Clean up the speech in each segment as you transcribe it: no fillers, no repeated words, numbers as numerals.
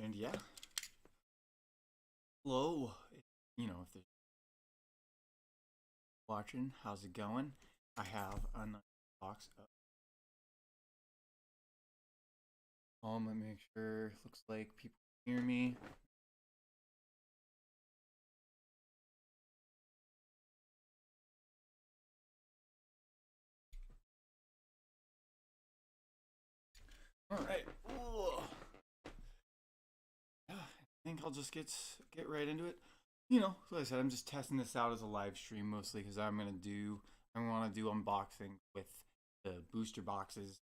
And yeah, hello. You know, if they're watching, how's it going? I have a nice box of. Let me make sure. Looks like people can hear me. All right. Yeah, I think I'll just get right into it. You know, like I said, I'm just testing this out as a live stream mostly because I want to do unboxing with the booster boxes.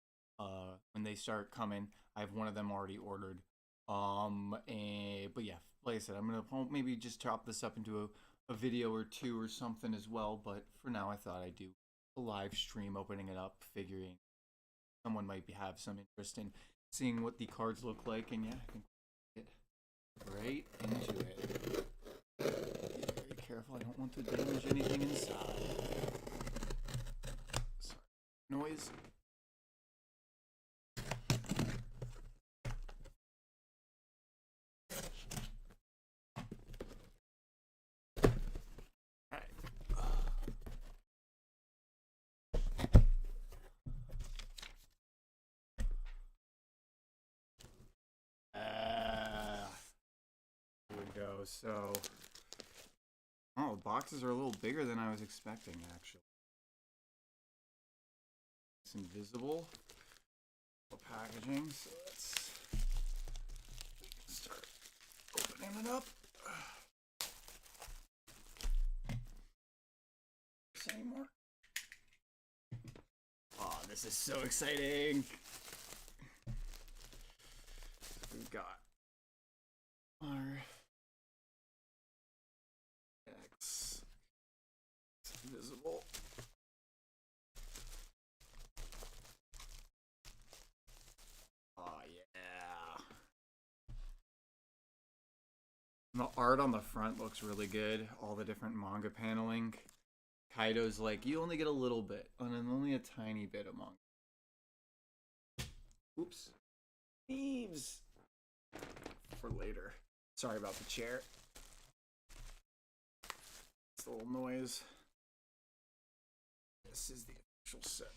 When they start coming, I have one of them already ordered. But yeah, like I said, I'm gonna maybe just chop this up into a video or two or something as well. But for now, I thought I'd do a live stream opening it up, figuring someone might have some interest in seeing what the cards look like. And yeah, I think we'll get right into it. Be very careful. I don't want to damage anything inside. Sorry. Noise. Here we go. So, oh, the boxes are a little bigger than I was expecting, actually. It's invisible packaging, so let's start opening it up. Anymore? Oh, this is so exciting! We've got our X. It's invisible. Oh yeah. The art on the front looks really good. All the different manga paneling. Kaido's like, you only get a little bit, and only a tiny bit of manga. Oops. Thieves! For later. Sorry about the chair. It's a little noise. This is the official set.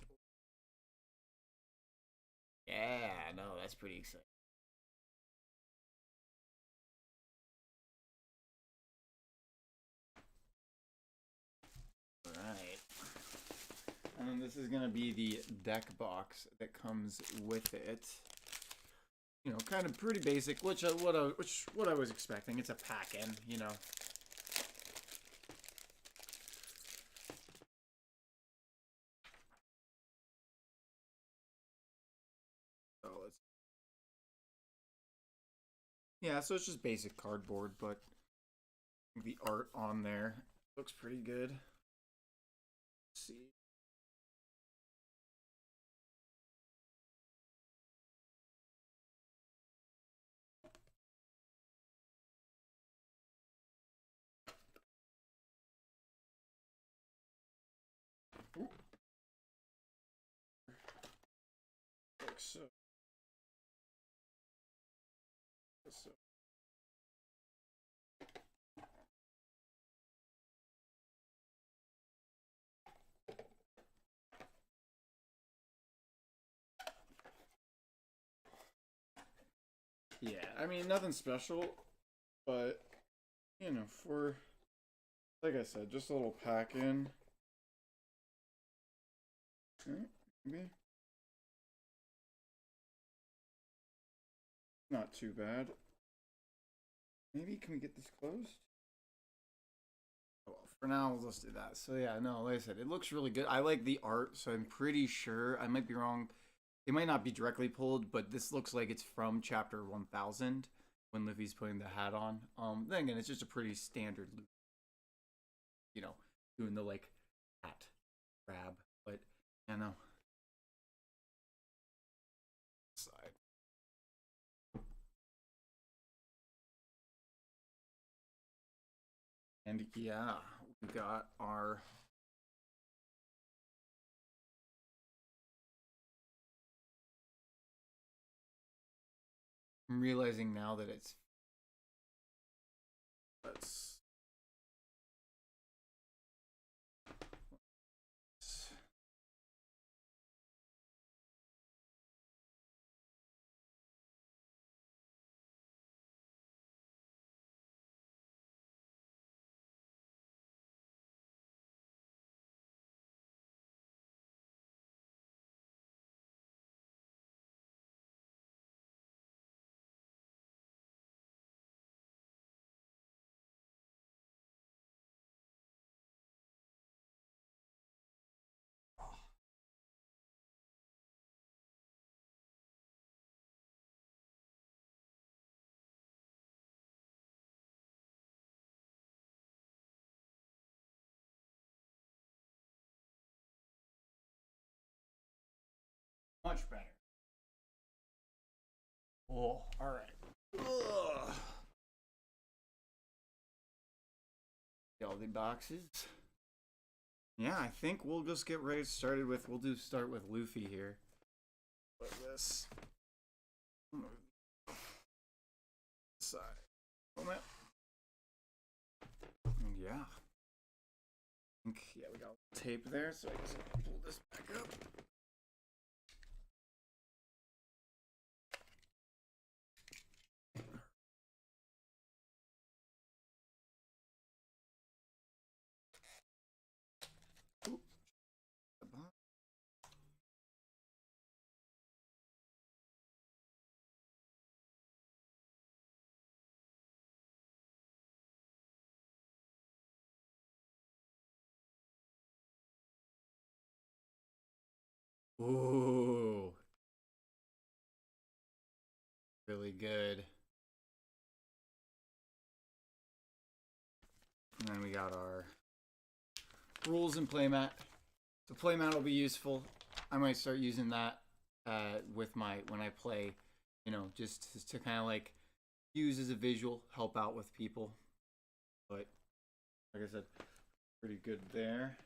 Yeah, no, that's pretty exciting. Alright. And then this is going to be the deck box that comes with it. You know, kind of pretty basic, what I was expecting. It's a pack-in, you know. So yeah, so it's just basic cardboard, but the art on there looks pretty good. Let's see. Ooh. Like so. So. Yeah, I mean, nothing special, but, you know, for, like I said, just a little pack in. Maybe. Not too bad. Maybe, can we get this closed? Oh, well, for now, we'll just do that. So yeah, no, like I said, it looks really good. I like the art, so I'm pretty sure, I might be wrong, it might not be directly pulled, but this looks like it's from chapter 1000 when Luffy's putting the hat on. Then again, it's just a pretty standard Luffy, you know, doing the like hat grab, but I know. Side. And yeah, we got our I'm realizing now that it's. Let's. Much better. Oh, all right. Ugh. All the boxes. Yeah, I think we'll just get ready started with. Start with Luffy here. Like this. Side. Moment. And yeah. I think, yeah, we got tape there, so I guess I'll pull this back up. Ooh. Really good. And then we got our rules and playmat. The playmat will be useful. I might start using that with when I play, you know, just to kind of like use as a visual, help out with people. But like I said, pretty good there.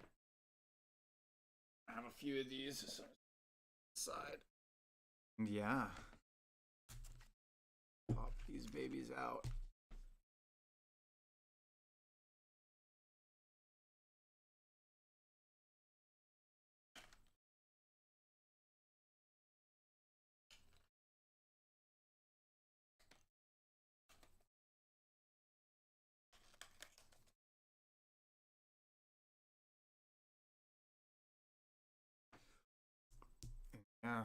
I have a few of these side. And yeah. Pop these babies out. Yeah.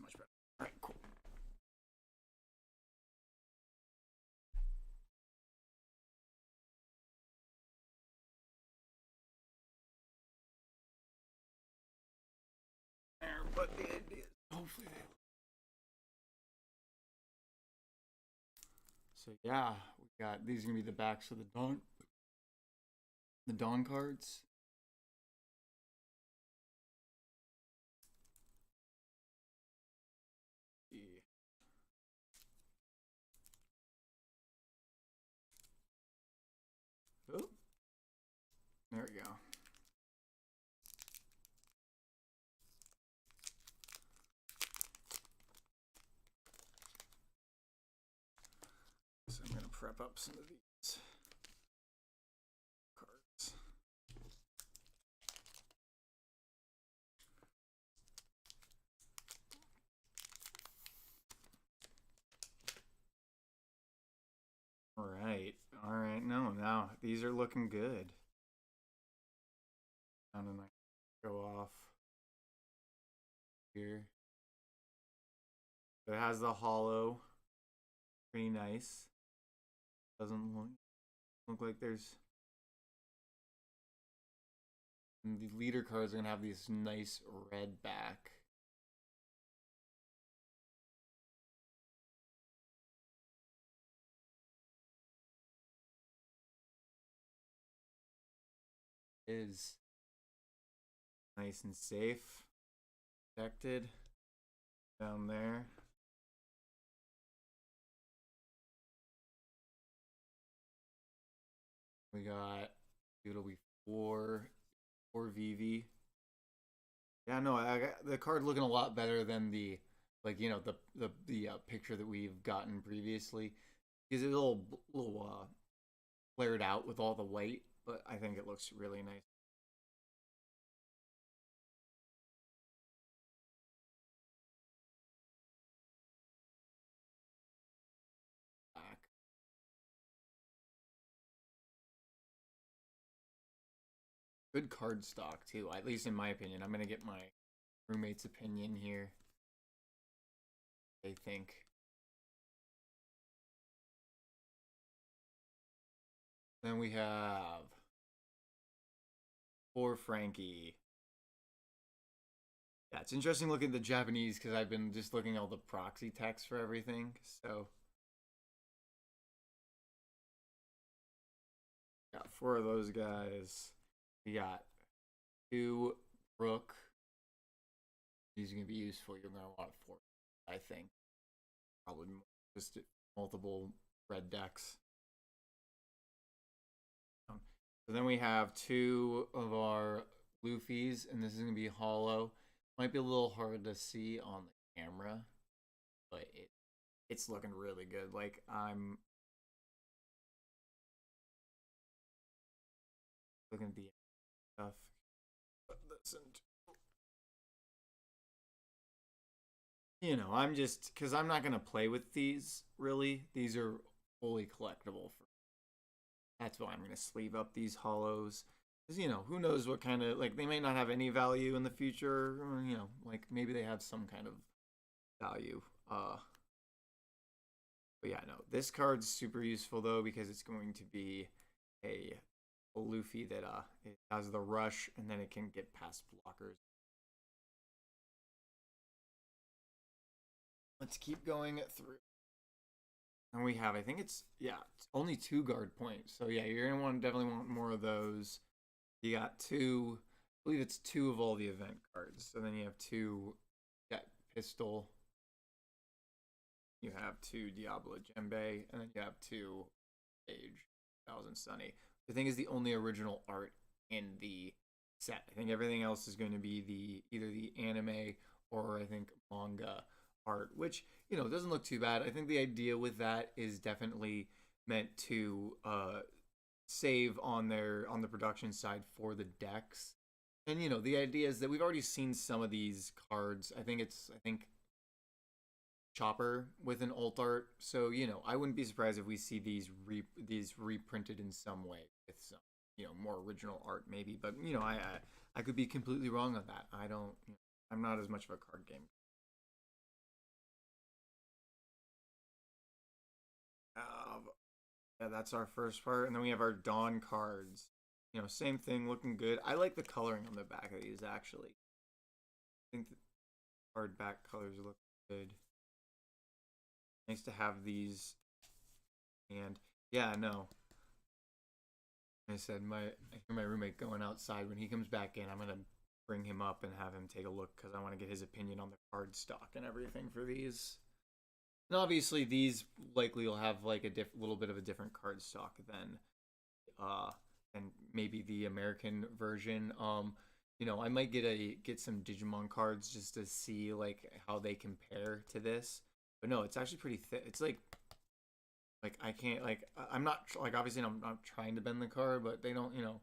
Much better. All right, cool. There, but it is. Hopefully they. So yeah, we got these are gonna be the backs of the Dawn cards. Yeah. Oh, there we go. So I'm gonna prep up some of these cards. All right. No, now these are looking good. And then I go off here. It has the hollow. Pretty nice. Doesn't look like there's. And the leader cards are gonna have this nice red back. is nice and safe, protected down there. We got, it'll be four VV. Yeah, no, I got the card looking a lot better than the, like, you know, the picture that we've gotten previously, because it's a little flared out with all the white, but I think it looks really nice. Black. Good card stock too, at least in my opinion. I'm gonna get my roommate's opinion here. They think. Then we have poor Frankie. Yeah, it's interesting looking at the Japanese because I've been just looking at all the proxy text for everything. So got four of those guys. We got two Brook. These are gonna be useful. You're gonna want four, I think. Probably just multiple red decks. So then we have two of our Luffy's, and this is gonna be hollow. Might be a little hard to see on the camera, but it's looking really good. Like, I'm looking at the stuff. Put this into, you know, I'm just, because I'm not gonna play with these really. These are fully collectible for. That's why I'm gonna sleeve up these hollows. Because, you know, who knows what kind of, like, they may not have any value in the future, or, you know, like, maybe they have some kind of value. But yeah, no, this card's super useful though, because it's going to be a Luffy that it has the rush, and then it can get past blockers. Let's keep going through. And we have, I think it's only 2 guard points. So yeah, you're gonna definitely want more of those. You got 2, I believe it's 2 of all the event cards. So then you have 2, got pistol. You have 2 Diablo Jimbei, and then you have 2 Age 1000 Sunny. I think is the only original art in the set. I think everything else is going to be either the anime or I think manga art, which, you know, doesn't look too bad. I think the idea with that is definitely meant to save on the production side for the decks. And, you know, the idea is that we've already seen some of these cards. I think Chopper with an alt art. So, you know, I wouldn't be surprised if we see these reprinted in some way with some, you know, more original art maybe. But, you know, I could be completely wrong on that. I don't, you know, I'm not as much of a card game. Yeah, that's our first part, and then we have our Dawn cards. You know, same thing, looking good. I like the coloring on the back of these actually. I think the card back colors look good. Nice to have these, and yeah, no. I said I hear my roommate going outside. When he comes back in, I'm gonna bring him up and have him take a look because I want to get his opinion on the card stock and everything for these. And obviously, these likely will have like a little bit of a different card stock than maybe the American version. You know, I might get some Digimon cards just to see like how they compare to this. But no, it's actually pretty thick. It's like I can't, like, I'm not, like, obviously I'm not trying to bend the card, but they don't, you know,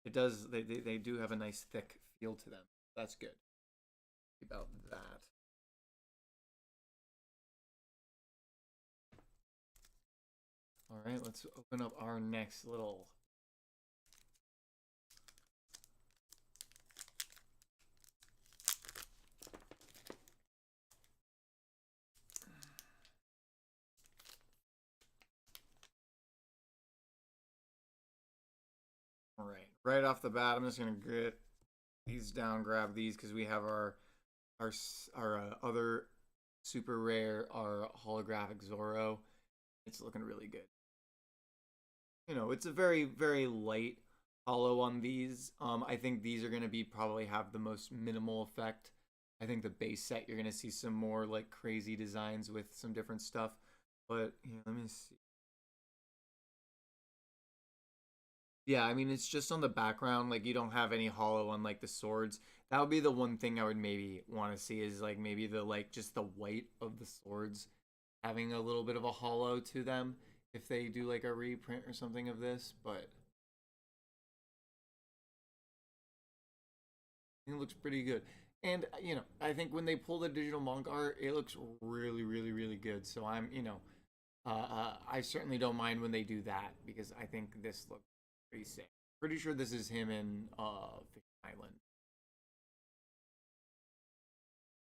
it does, they do have a nice thick feel to them. That's good about that. All right, let's open up our next little all right off the bat, I'm just gonna get these down, grab these because we have our other super rare, our holographic Zorro. It's looking really good. You know, it's a very, very light hollow on these. I think these are gonna be probably have the most minimal effect. I think the base set you're gonna see some more like crazy designs with some different stuff. But yeah, let me see. Yeah, I mean it's just on the background. Like you don't have any hollow on like the swords. That would be the one thing I would maybe want to see is like maybe the like just the white of the swords having a little bit of a hollow to them if they do like a reprint or something of this. But it looks pretty good. And you know, I think when they pull the digital manga art, it looks really, really, really good. So I'm, you know, I certainly don't mind when they do that because I think this looks pretty sick. Pretty sure this is him in Fish Island.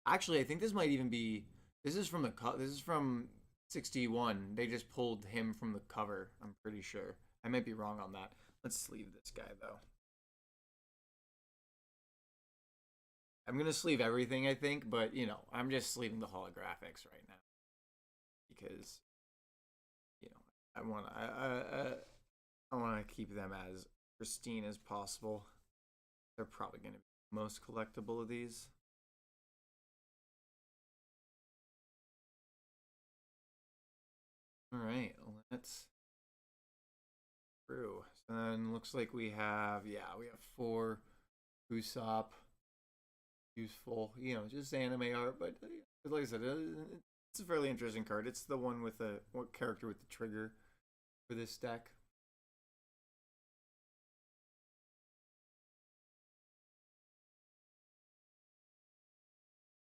Actually, I think this might even be. This is from the This is from 61. They just pulled him from the cover. I'm pretty sure. I might be wrong on that. Let's sleeve this guy though. I'm gonna sleeve everything, I think, but you know, I'm just sleeving the holographics right now because you know I want to keep them as pristine as possible. They're probably gonna be the most collectible of these. All right, let's through. So then looks like we have we have four Usopp useful, you know, just anime art, but like I said, it's a fairly interesting card. It's the one with the what character with the trigger for this deck.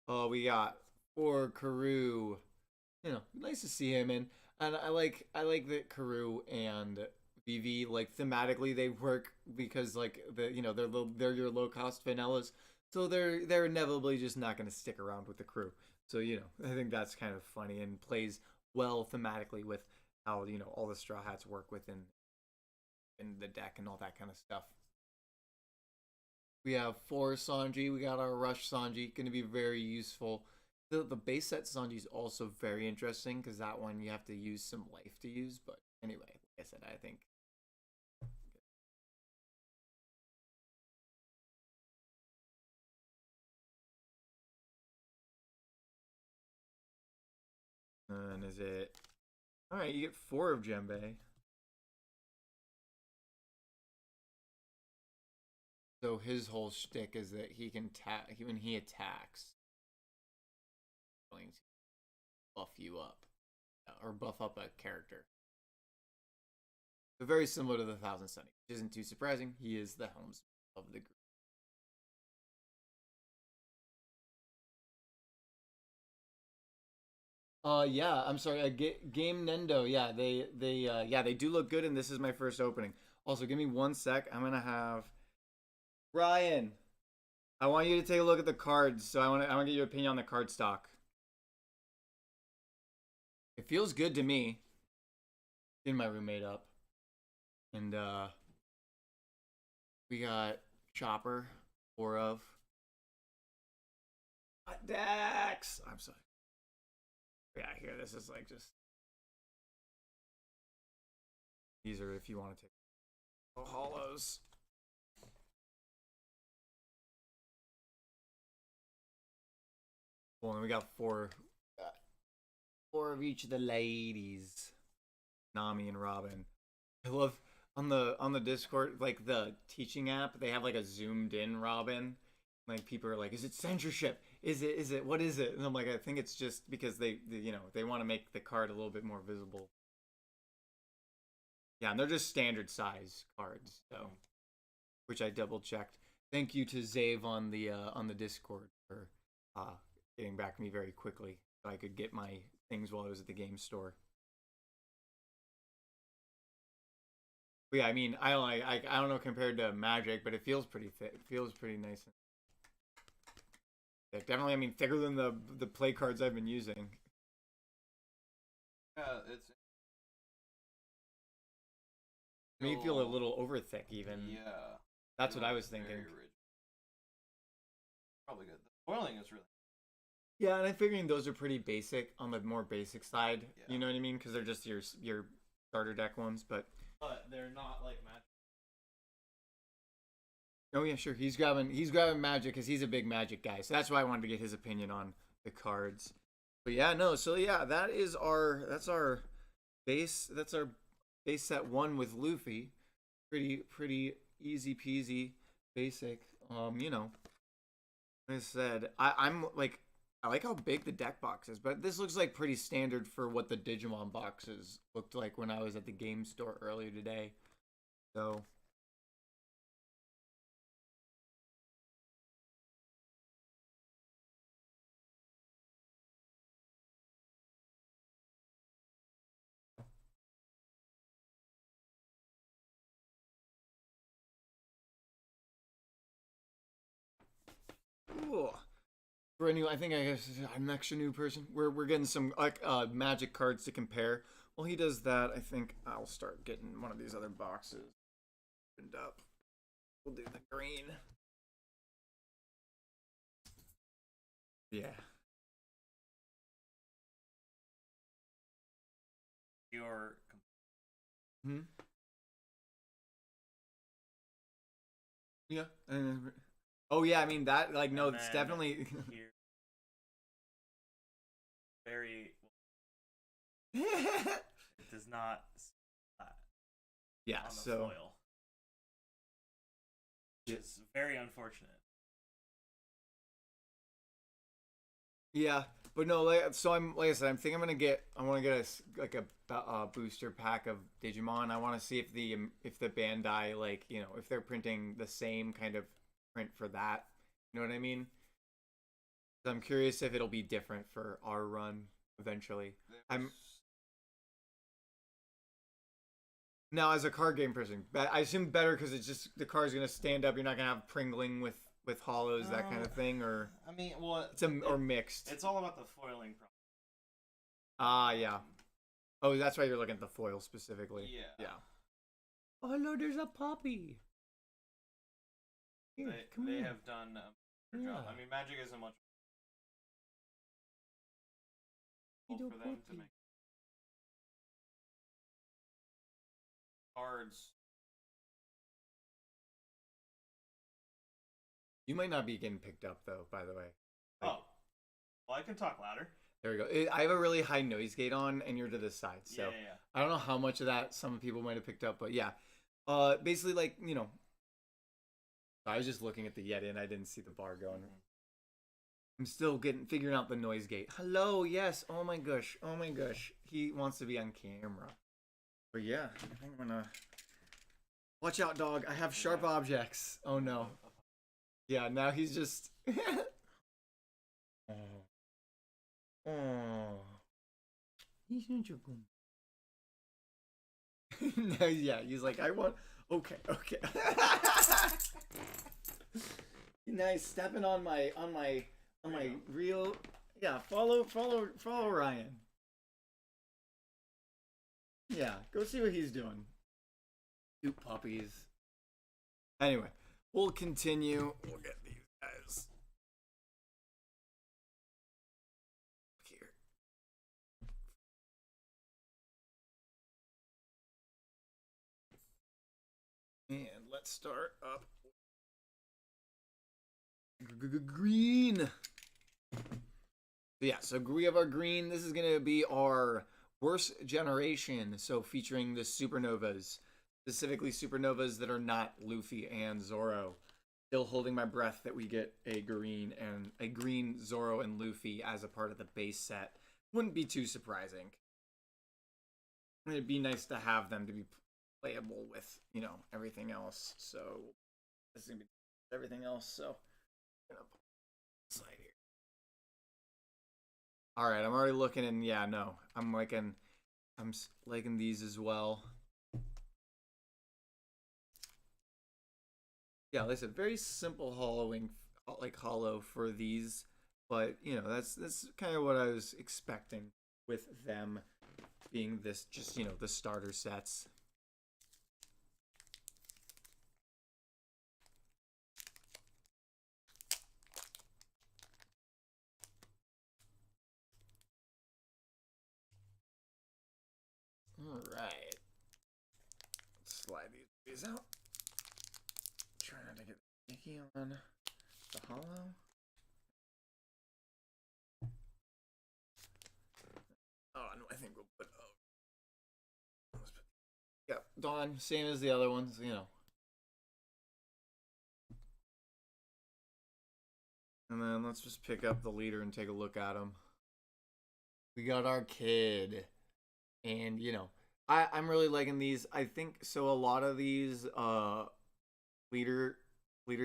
Oh, we got for Karoo. You know, nice to see him in, and I like that Karoo and Vivi like thematically they work because like the you know they're your low cost vanillas, so they're inevitably just not going to stick around with the crew. So you know I think that's kind of funny and plays well thematically with how you know all the Straw Hats work within in the deck and all that kind of stuff. We have four Sanji. We got our Rush Sanji, going to be very useful. The base set Sanji is also very interesting because that one you have to use some life to use. But anyway, like I said, I think. And is it? All right, you get four of Jimbei. So his whole shtick is that he can when he attacks, going to buff you up or buff up a character. But very similar to the Thousand Sunny, which isn't too surprising. He is the helmsman of the group. Yeah, I'm sorry. Game Nendo. Yeah, they do look good, and this is my first opening. Also, give me one sec. I'm gonna have Ryan. I want you to take a look at the cards. So I want to get your opinion on the card stock. It feels good to me. Getting my roommate up, and we got Chopper, four of Dax. I'm sorry. Yeah, here this is like just these are if you want to take hollows. Well, and we got four of each of the ladies, Nami and Robin. I love on the Discord, like the teaching app, they have like a zoomed in Robin. Like people are like, "Is it censorship? Is it what is it?" And I'm like, I think it's just because they you know they want to make the card a little bit more visible. Yeah, and they're just standard size cards, so which I double checked. Thank you to Zave on the Discord for uh, getting back to me very quickly so I could get my things while I was at the game store. But yeah, I mean, I don't know compared to Magic, but it feels pretty thick. It feels pretty nice. Yeah, definitely. I mean, thicker than the play cards I've been using. Yeah, it's May feel a still little over thick even. yeah. That's what I Feels was thinking. very rich. Probably good. The foiling is really Yeah, and I'm figuring those are pretty basic on the more basic side. yeah. You know what I mean? Because they're just your starter deck ones. But But they're not like magic. Oh yeah, sure. He's grabbing Magic because he's a big Magic guy. So that's why I wanted to get his opinion on the cards. But yeah, no. So yeah, that's our base. That's our base set one with Luffy. Pretty easy peasy, basic. You know, like I said, I'm like I like how big the deck box is, but this looks like pretty standard for what the Digimon boxes looked like when I was at the game store earlier today. So cool. For a new, I think I guess I'm an extra new person. We're getting some like Magic cards to compare. While he does that, I think I'll start getting one of these other boxes opened up. We'll do the green. Yeah. Your Hmm. Yeah. Oh yeah, I mean that like no, it's definitely here very it does not flat yeah. on the So foil, which is very unfortunate. yeah, but no, so I'm like I said, I want to get a booster pack of Digimon. I want to see if the Bandai like if they're printing the same kind of print for that. You know what I mean? So I'm curious if it'll be different for our run eventually. I'm now as a card game person, I assume better because it's just the card's gonna stand up. You're not gonna have pringling with hollows that kind of thing, or I mean, well, or mixed. It's all about the foiling problem. Ah, yeah. Oh, that's why you're looking at the foil specifically. Yeah. Yeah. Oh, no, there's a puppy. Here, They have done a better job. Yeah. I mean, Magic isn't much for them to make cards. You might not be getting picked up though, by the way. Like, Oh, well, I can talk louder. there we go. I have a really high noise gate on, and you're to the side, so Yeah. I don't know how much of that some people might have picked up, but yeah. Basically, like I was just looking at the Yeti, and I didn't see the bar going. I'm still figuring out the noise gate. Hello, yes. Oh my gosh. Oh my gosh. He wants to be on camera. But yeah, I think I'm gonna watch out, dog. I have sharp objects. Oh no. Yeah, now he's just oh. Oh. He's such a good. No, yeah, he's like, I want okay. Now he's stepping on my real yeah, follow Ryan. Yeah, go see what he's doing. Cute puppies. Anyway, we'll continue. We'll get these guys here. And let's start up green. Yeah, so we have our green. This is going to be our worst generation. So featuring the supernovas, specifically supernovas that are not Luffy and Zorro. Still holding my breath that we get a green Zorro and Luffy as a part of the base set. Wouldn't be too surprising. It'd be nice to have them to be playable with, everything else. So this is gonna be everything else. So I'm gonna slide here. All right, I'm already looking, and yeah, no, I'm liking these as well. Yeah, like I said, very simple hollowing, like hollow for these, but that's kind of what I was expecting with them being this, just the starter sets. All right, slide these out. Try not to get. tricky on the hollow. Oh no, I think we'll put. Oh. Yep, Dawn, same as the other ones, you know. And then let's just pick up the leader and take a look at him. We got our kid. And, you know, I'm really liking these. I think so. A lot of these leaders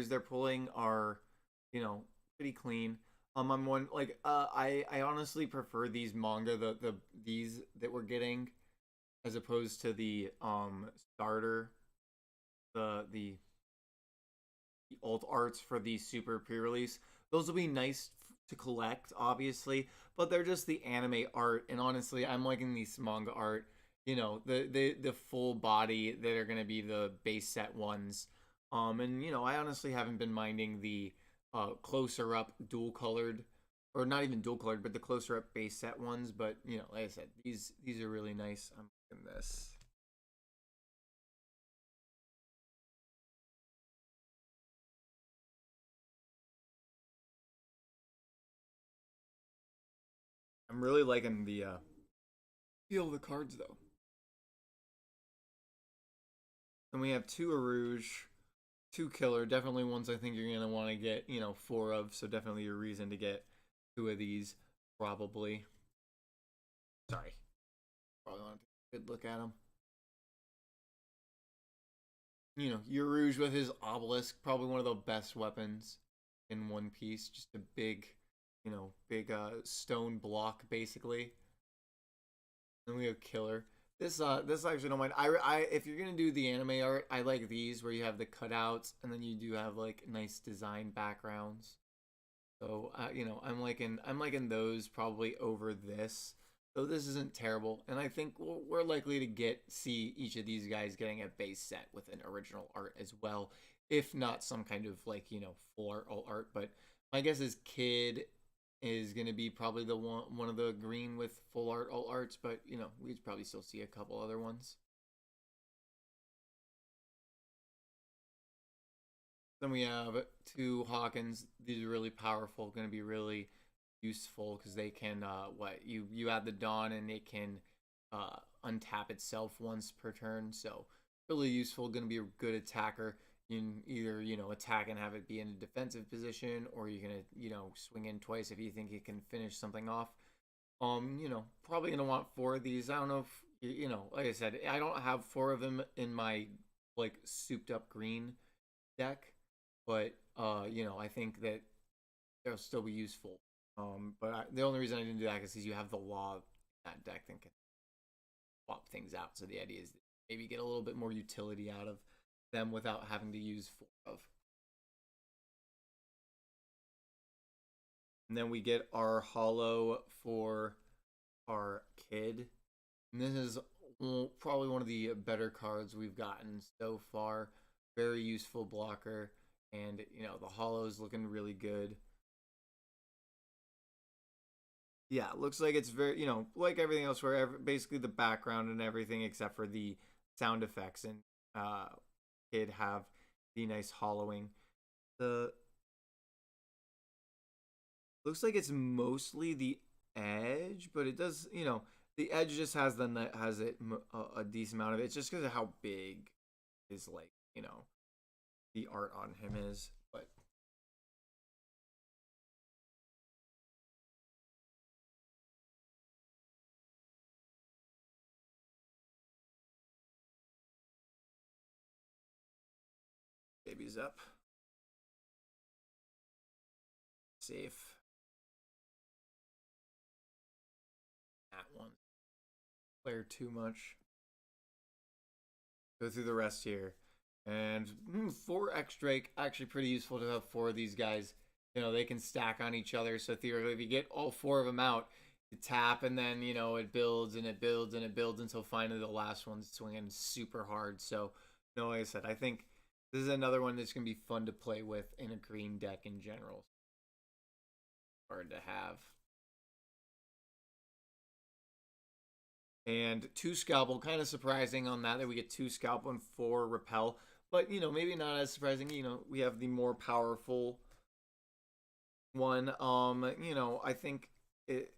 they're pulling are, you know, pretty clean. I'm one like I honestly prefer these manga these that we're getting as opposed to the starter the alt arts for the super pre-release. Those will be nice to collect, obviously, but they're just the anime art. And honestly, I'm liking these manga art. You know, the full body that are gonna be the base set ones. And you know, I honestly haven't been minding the closer up dual colored, or not even dual colored, but the closer up base set ones. But you know, like I said, these are really nice. I'm liking this. I'm really liking the feel of the cards though. And we have two Arouge, two Killer. Definitely ones I think you're gonna want to get, you know, 4 of. So definitely a reason to get 2 of these, probably. Sorry, probably want to take a good look at them. You know, Rouge with his obelisk, probably one of the best weapons in One Piece. Just a big, you know, big stone block basically. Then we have Killer. This I actually don't mind. I if you're gonna do the anime art, I like these where you have the cutouts and then you do have like nice design backgrounds. So you know, I'm liking those probably over this. So this isn't terrible, and I think we're likely to see each of these guys getting a base set with an original art as well, if not some kind of like, you know, full art alt art. But my guess is Kid is going to be probably the one of the green with full art alt arts, but you know, we'd probably still see a couple other ones. Then we have 2 Hawkins. These are really powerful, going to be really useful because they can you add the Dawn and it can untap itself once per turn. So really useful, going to be a good attacker. You can either, you know, attack and have it be in a defensive position, or you're gonna, you know, swing in twice if you think you can finish something off. You know, probably gonna want 4 of these. I don't know if you know, like I said, I don't have 4 of them in my like souped up green deck, but you know, I think that they'll still be useful. But the only reason I didn't do that is because you have the law in that deck that can swap things out. So the idea is maybe get a little bit more utility out of them without having to use 4 of. And then we get our hollow for our kid. And this is probably one of the better cards we've gotten so far. Very useful blocker. And, you know, the hollow is looking really good. Yeah, looks like it's very, you know, like everything else, where basically the background and everything except for the sound effects and kid have the nice hollowing. The looks like it's mostly the edge, but it does, you know, the edge just has a decent amount of it. It's just because of how big his, like, you know, the art on him is. But baby's up. Safe. That one. Player too much. Go through the rest here. And 4 X Drake, actually pretty useful to have 4 of these guys. You know, they can stack on each other. So theoretically, if you get all 4 of them out, you tap and then, you know, it builds and it builds and it builds until finally the last one's swinging super hard. So, no, like I said, I think this is another one that's going to be fun to play with in a green deck in general. Hard to have. And 2 Scalpel, kind of surprising on that we get 2 Scalpel and 4 Repel. but you know, maybe not as surprising. You know, we have the more powerful one. You know, I think it.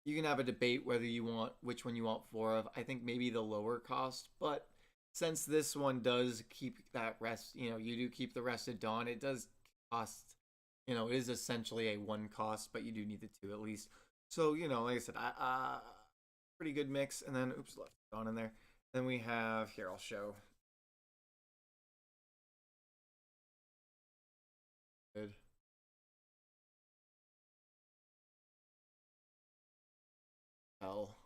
You can have a debate whether you want which one you want four of. I think maybe the lower cost, but since this one does keep that rest, you know, you do keep the Rested Dawn. It does cost, you know, it is essentially a one cost, but you do need the two at least. So you know, like I said, pretty good mix. And then oops, left Dawn in there. Then we have here. I'll show. Good. Hell.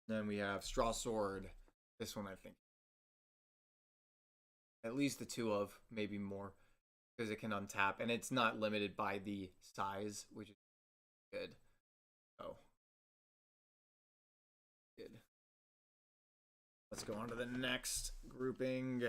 Then we have Straw Sword. This one, I think. At least the two of, maybe more. Because it can untap. And it's not limited by the size, which is good. Oh. Good. Let's go on to the next grouping.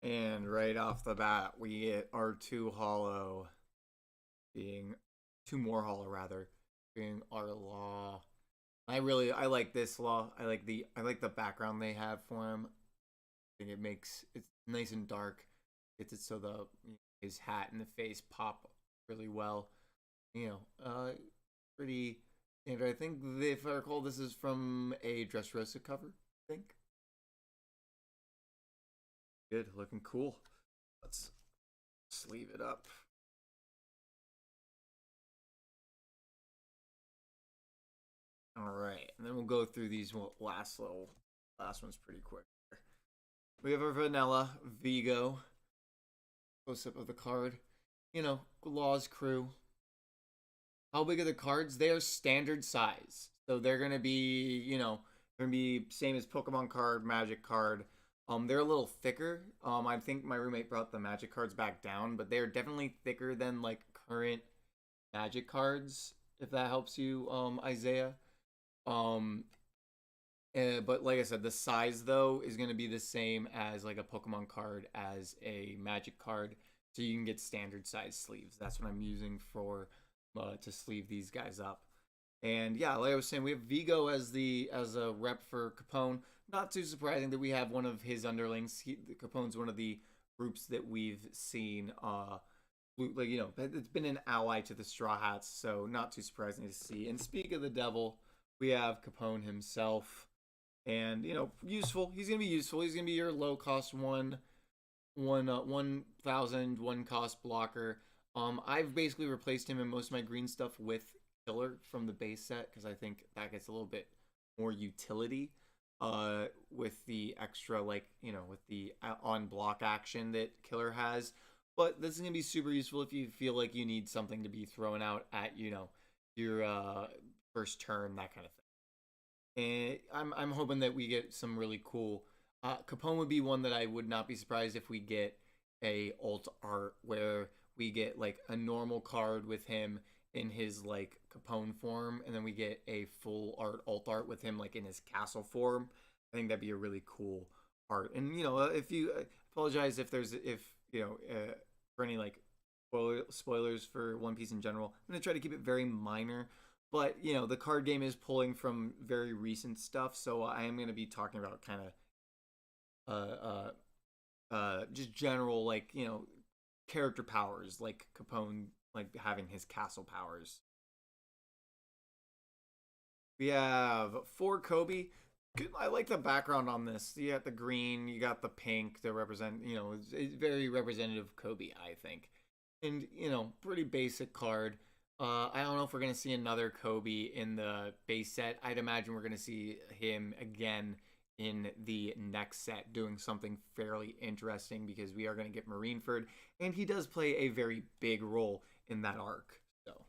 And right off the bat, we get our two hollow being two more hollow rather being our law. I like this law. I like the background they have for him. I think it's nice and dark. Gets it so his hat and the face pop really well. You know, pretty. And I think if I recall, this is from a Dressrosa cover. I think. Good, looking cool. Let's sleeve it up. All right, and then we'll go through these last one's pretty quick. We have our vanilla Vigo. Close up of the card. You know, Law's crew. How big are the cards? They are standard size, so they're gonna be, you know, gonna be same as Pokemon card, Magic card. They're a little thicker. I think my roommate brought the Magic cards back down, but they're definitely thicker than like current Magic cards. If that helps you, Isaiah. But like I said, the size though is gonna be the same as like a Pokemon card as a Magic card, so you can get standard size sleeves. That's what I'm using for to sleeve these guys up. And yeah, like I was saying, we have Vigo as a rep for Capone. Not too surprising that we have one of his underlings. Capone's one of the groups that we've seen. Like, you know, it's been an ally to the Straw Hats, so not too surprising to see. And speak of the devil, we have Capone himself, and you know, useful. He's gonna be useful. He's gonna be your low cost 1,000 cost blocker. I've basically replaced him in most of my green stuff with Killer from the base set because I think that gets a little bit more utility with the extra, like, you know, with the on block action that Killer has. But this is gonna be super useful if you feel like you need something to be thrown out at, you know, your first turn, that kind of thing. And I'm hoping that we get some really cool. Capone would be one that I would not be surprised if we get a alt art where we get like a normal card with him in his like Capone form, and then we get a full alt art with him like in his castle form. I think that'd be a really cool art. And you know, if you apologize if you know for any like spoilers for One Piece in general, I'm gonna try to keep it very minor. But you know, the card game is pulling from very recent stuff, so I am gonna be talking about kind of just general, like, you know, character powers, like Capone, like having his castle powers. We have for Kobe. I like the background on this. You got the green, you got the pink to represent, you know, it's very representative of Kobe, I think. And, you know, pretty basic card. I don't know if we're going to see another Kobe in the base set. I'd imagine we're going to see him again in the next set doing something fairly interesting because we are going to get Marineford, and he does play a very big role in that arc. So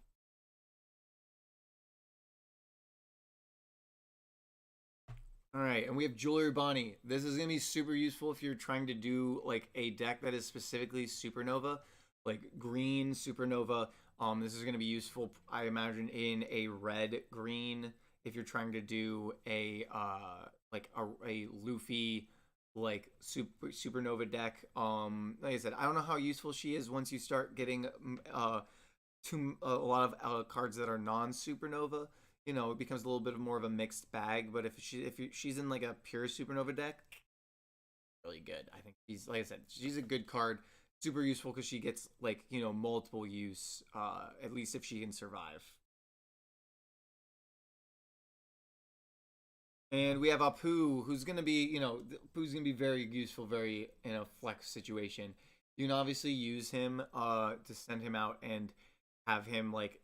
All right, and we have Jewelry Bonnie. This is gonna be super useful if you're trying to do like a deck that is specifically Supernova, like green Supernova. This is gonna be useful, I imagine, in a red green if you're trying to do a like a Luffy like Supernova deck. Like I said, I don't know how useful she is once you start getting a lot of cards that are non Supernova. You know, it becomes a little bit more of a mixed bag. But if she's in like a pure Supernova deck, really good. I think she's, like I said, she's a good card, super useful because she gets like, you know, multiple use. At least if she can survive. And we have Apu, who's gonna be, you know, Apu's gonna be very useful, very in a flex situation. You can obviously use him to send him out and have him like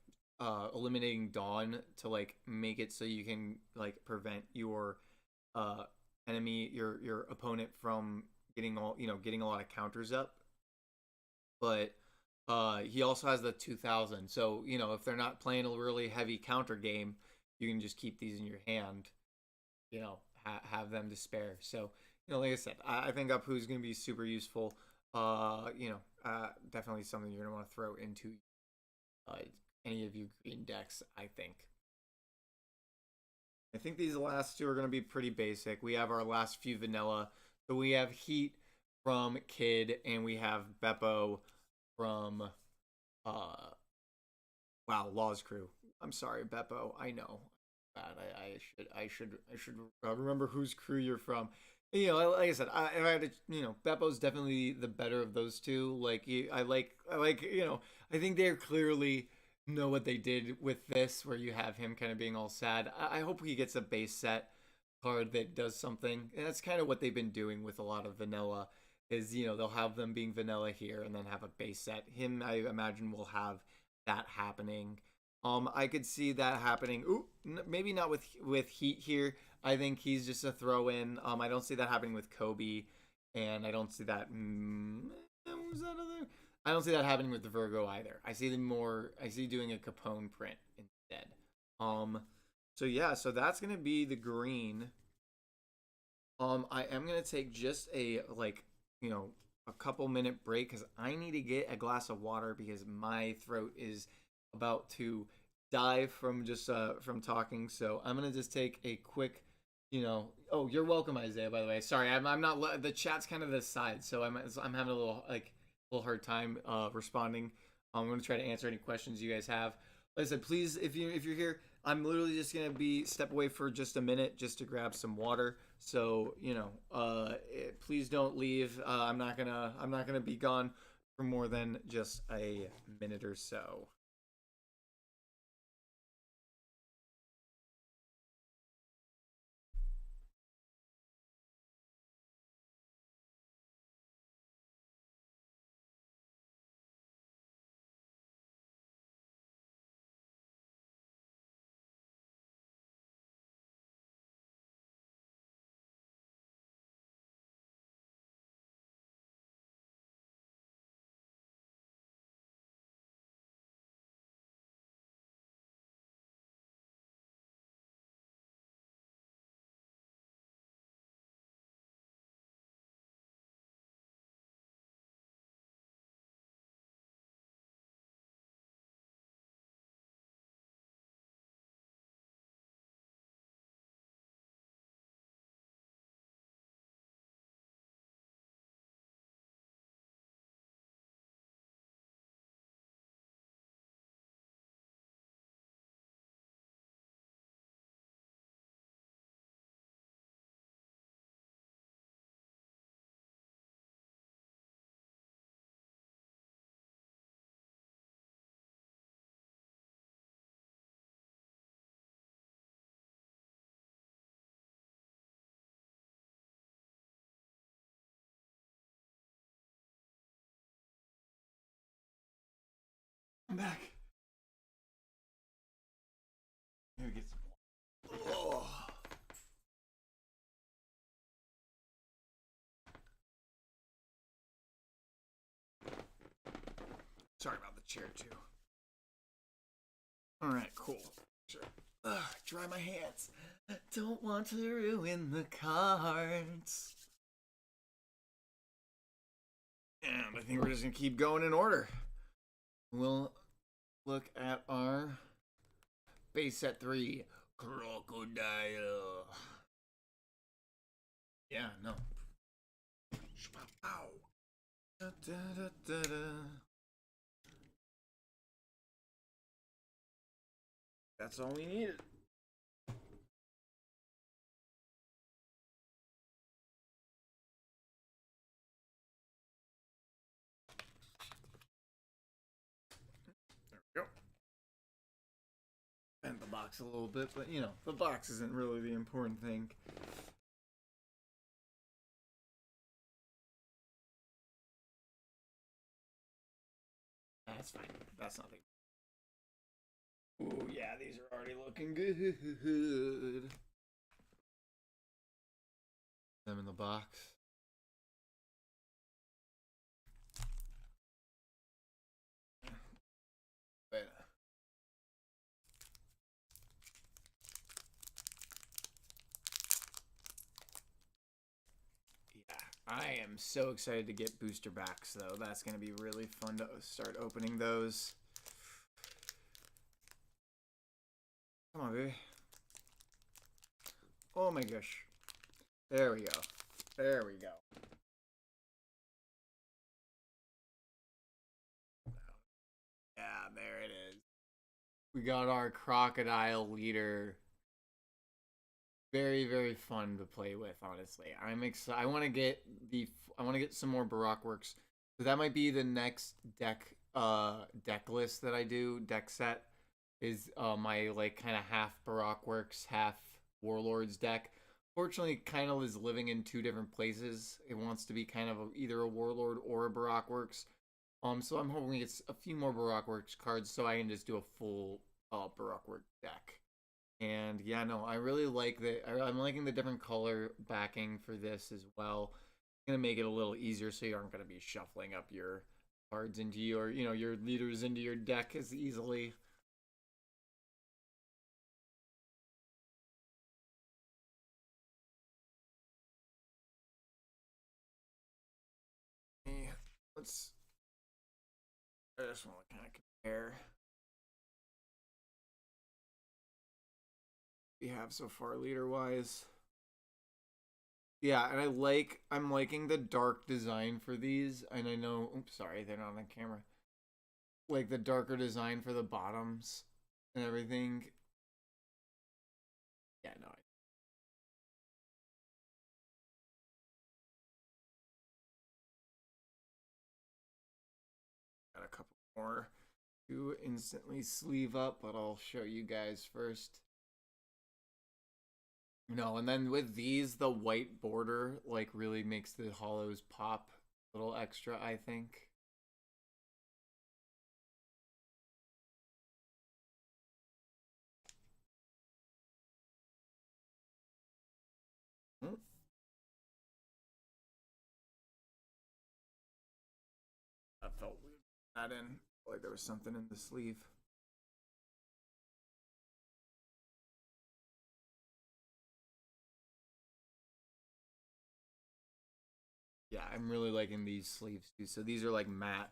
eliminating Dawn to like make it so you can like prevent your uh enemy, your opponent from getting all, you know, getting a lot of counters up. But he also has the 2000, so you know if they're not playing a really heavy counter game, you can just keep these in your hand, you know, have them to spare. So you know, like I said, I think Apu is going to be super useful. You know, definitely something you're going to want to throw into uh, any of you green decks, I think. I think these last two are going to be pretty basic. We have our last few vanilla. So we have Heat from Kid, and we have Beppo from wow, Law's Crew. I'm sorry, Beppo. I know. Bad. I should remember whose crew you're from. You know, like I said, if I had to, you know, Beppo's definitely the better of those two. Like, I like, you know, I think they're clearly know what they did with this, where you have him kind of being all sad. I hope he gets a base set card that does something. And that's kind of what they've been doing with a lot of vanilla. Is, you know, they'll have them being vanilla here and then have a base set. Him, I imagine, will have that happening. I could see that happening. Ooh, maybe not with Heat here. I think he's just a throw in. I don't see that happening with Kobe, and I don't see that. Was that other? I don't see that happening with the Virgo either. I see them more. I see doing a Capone print instead. So yeah, so that's gonna be the green. I am gonna take just a like, you know, a couple minute break because I need to get a glass of water because my throat is about to die from just from talking. So I'm gonna just take a quick, you know. Oh, you're welcome, Isaiah. By the way, sorry, I'm not. The chat's kind of this side, so I'm having a little like a little hard time responding. I'm gonna try to answer any questions you guys have. Like I said, please, if you're here, I'm literally just gonna be step away for just a minute just to grab some water. So you know, please don't leave. I'm not gonna be gone for more than just a minute or so. I'm back. Maybe get some. Oh. Sorry about the chair too. All right, cool. Sure. Dry my hands. Don't want to ruin the cards. And I think we're just going to keep going in order. We'll look at our base set 3. Crocodile. Yeah, no. Ow. Da, da, da, da, da. That's all we needed. There we go. Bend the box a little bit, but you know, the box isn't really the important thing. That's fine. That's nothing. Ooh, yeah, these are already looking good. Them in the box. Wait. Yeah, I am so excited to get booster backs, though. That's going to be really fun to start opening those. Come on, baby. Oh my gosh. There we go. There we go. Yeah, there it is. We got our crocodile leader. Very, very fun to play with, honestly. I'm excited. I want to get some more Baroque works. So that might be the next deck list that I do, deck set. Is my like kind of half Baroque works, half Warlords deck. Fortunately, kind of is living in two different places. It wants to be kind of either a Warlord or a Baroque works. So I'm hoping it's a few more Baroque works cards so I can just do a full Baroque work deck. And yeah, no, I really like that. I'm liking the different color backing for this as well. It's gonna make it a little easier so you aren't gonna be shuffling up your cards into your, your leaders into your deck as easily. Let's. I just want to kind of compare. We have so far leader wise. Yeah, and I'm liking the dark design for these, and I know. Oops, sorry, they're not on camera. Like the darker design for the bottoms and everything. Yeah, no. Got a couple more to instantly sleeve up, but I'll show you guys first. No, and then with these, the white border like really makes the hollows pop a little extra, I think. Hmm. That felt weird. That in like there was something in the sleeve. Yeah, I'm really liking these sleeves too. So these are like matte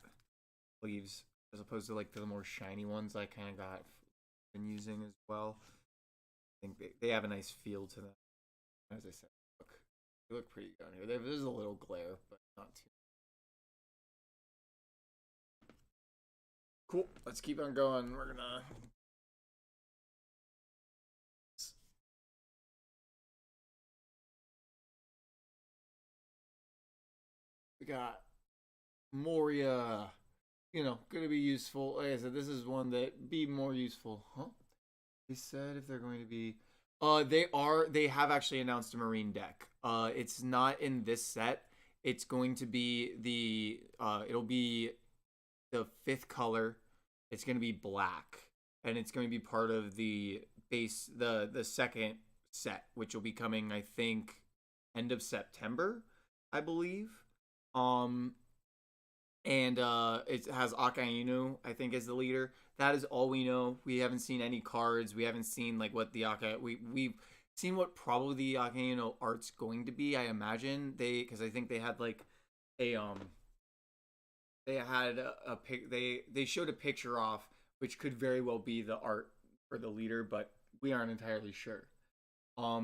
sleeves as opposed to like the more shiny ones I kind of been using as well. I think they have a nice feel to them. As I said, they look pretty good on here. There's a little glare, but not too. Cool. Let's keep on going. We're gonna. We got Moria. Gonna be useful. Like I said, this is one that be more useful. Huh? They said if they're going to be. They have actually announced a Marine deck. It's not in this set. It's going to be it'll be the 5th color. It's going to be black, and it's going to be part of the base, the second set, which will be coming, I think, end of September, I believe. and it has Akainu, I think, as the leader. That is all we know. We haven't seen any cards. We haven't seen like what the we've seen what probably the Akainu art's going to be. I imagine because I think they had like a they had a pic they showed a picture off, which could very well be the art for the leader, but we aren't entirely sure.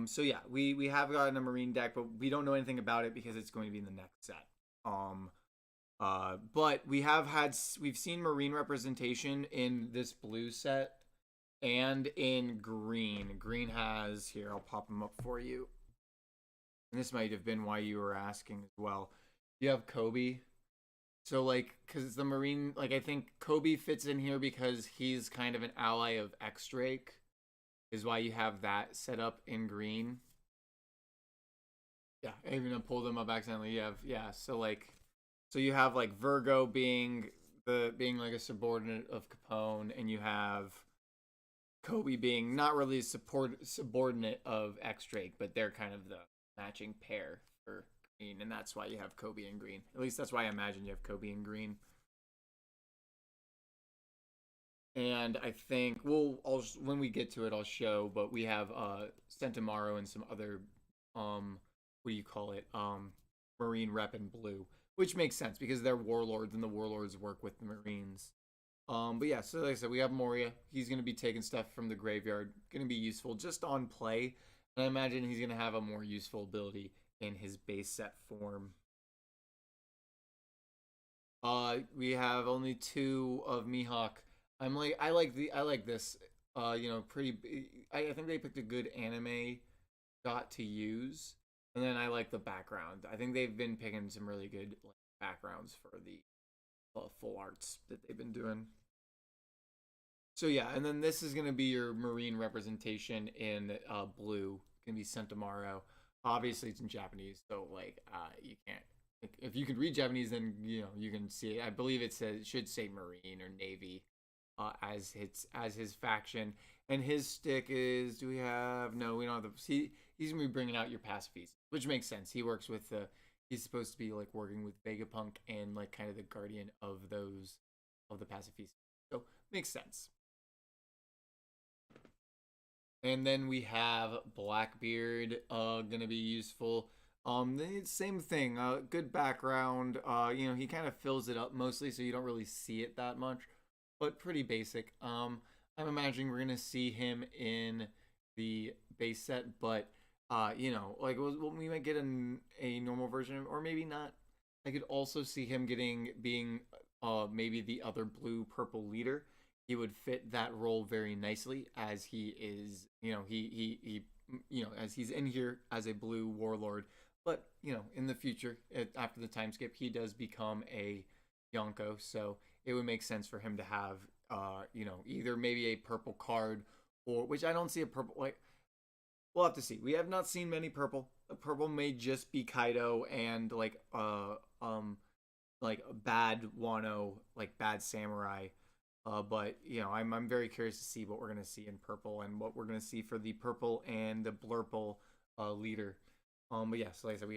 So yeah, we have gotten a Marine deck, but we don't know anything about it because it's going to be in the next set. But we've seen Marine representation in this blue set and in green. Green has, here, I'll pop them up for you. And this might have been why you were asking as well. You have Kobe. So like, cause the Marine, like I think Kobe fits in here because he's kind of an ally of X-Drake, is why you have that set up in green. Yeah, I even pulled them up accidentally. You have, yeah, so you have like Virgo being like a subordinate of Capone, and you have Kobe being not really subordinate of X-Drake, but they're kind of the matching pair for green, and that's why you have Kobe in green. At least that's why I imagine you have Kobe in green. And I think when we get to it, I'll show. But we have Sentomaro and some other what do you call it, Marine rep in blue, which makes sense because they're warlords and the warlords work with the Marines. But yeah, so like I said, we have Moria. He's gonna be taking stuff from the graveyard, gonna be useful just on play. And I imagine he's gonna have a more useful ability in his base set form. We have only 2 of Mihawk. I like this. Pretty. I think they picked a good anime dot to use, and then I like the background. I think they've been picking some really good like, backgrounds for the full arts that they've been doing. So yeah, and then this is gonna be your Marine representation in blue. Gonna be Sentomaro. Obviously, it's in Japanese, so like you can't. If you can read Japanese, then you can see it. I believe it should say Marine or Navy, as his faction, and his stick is. Do we have? No, we don't have the. He's gonna be bringing out your pacifist, which makes sense. He works with the. He's supposed to be like working with Vegapunk and like kind of the guardian of the pacifist. So makes sense. And then we have Blackbeard, gonna be useful. Same thing. Good background. He kind of fills it up mostly, so you don't really see it that much, but pretty basic. I'm imagining we're gonna see him in the base set, but like we might get a normal version, or maybe not. I could also see him being maybe the other blue purple leader. He would fit that role very nicely as he is, as he's in here as a blue warlord. But in the future, after the time skip, he does become a Yonko, so it would make sense for him to have, either maybe a purple card, or which I don't see a purple. Like, we'll have to see. We have not seen many purple. The purple may just be Kaido and like bad Wano, like bad samurai. But I'm very curious to see what we're gonna see in purple and what we're gonna see for the purple and the blurple leader. But yeah, so like I said,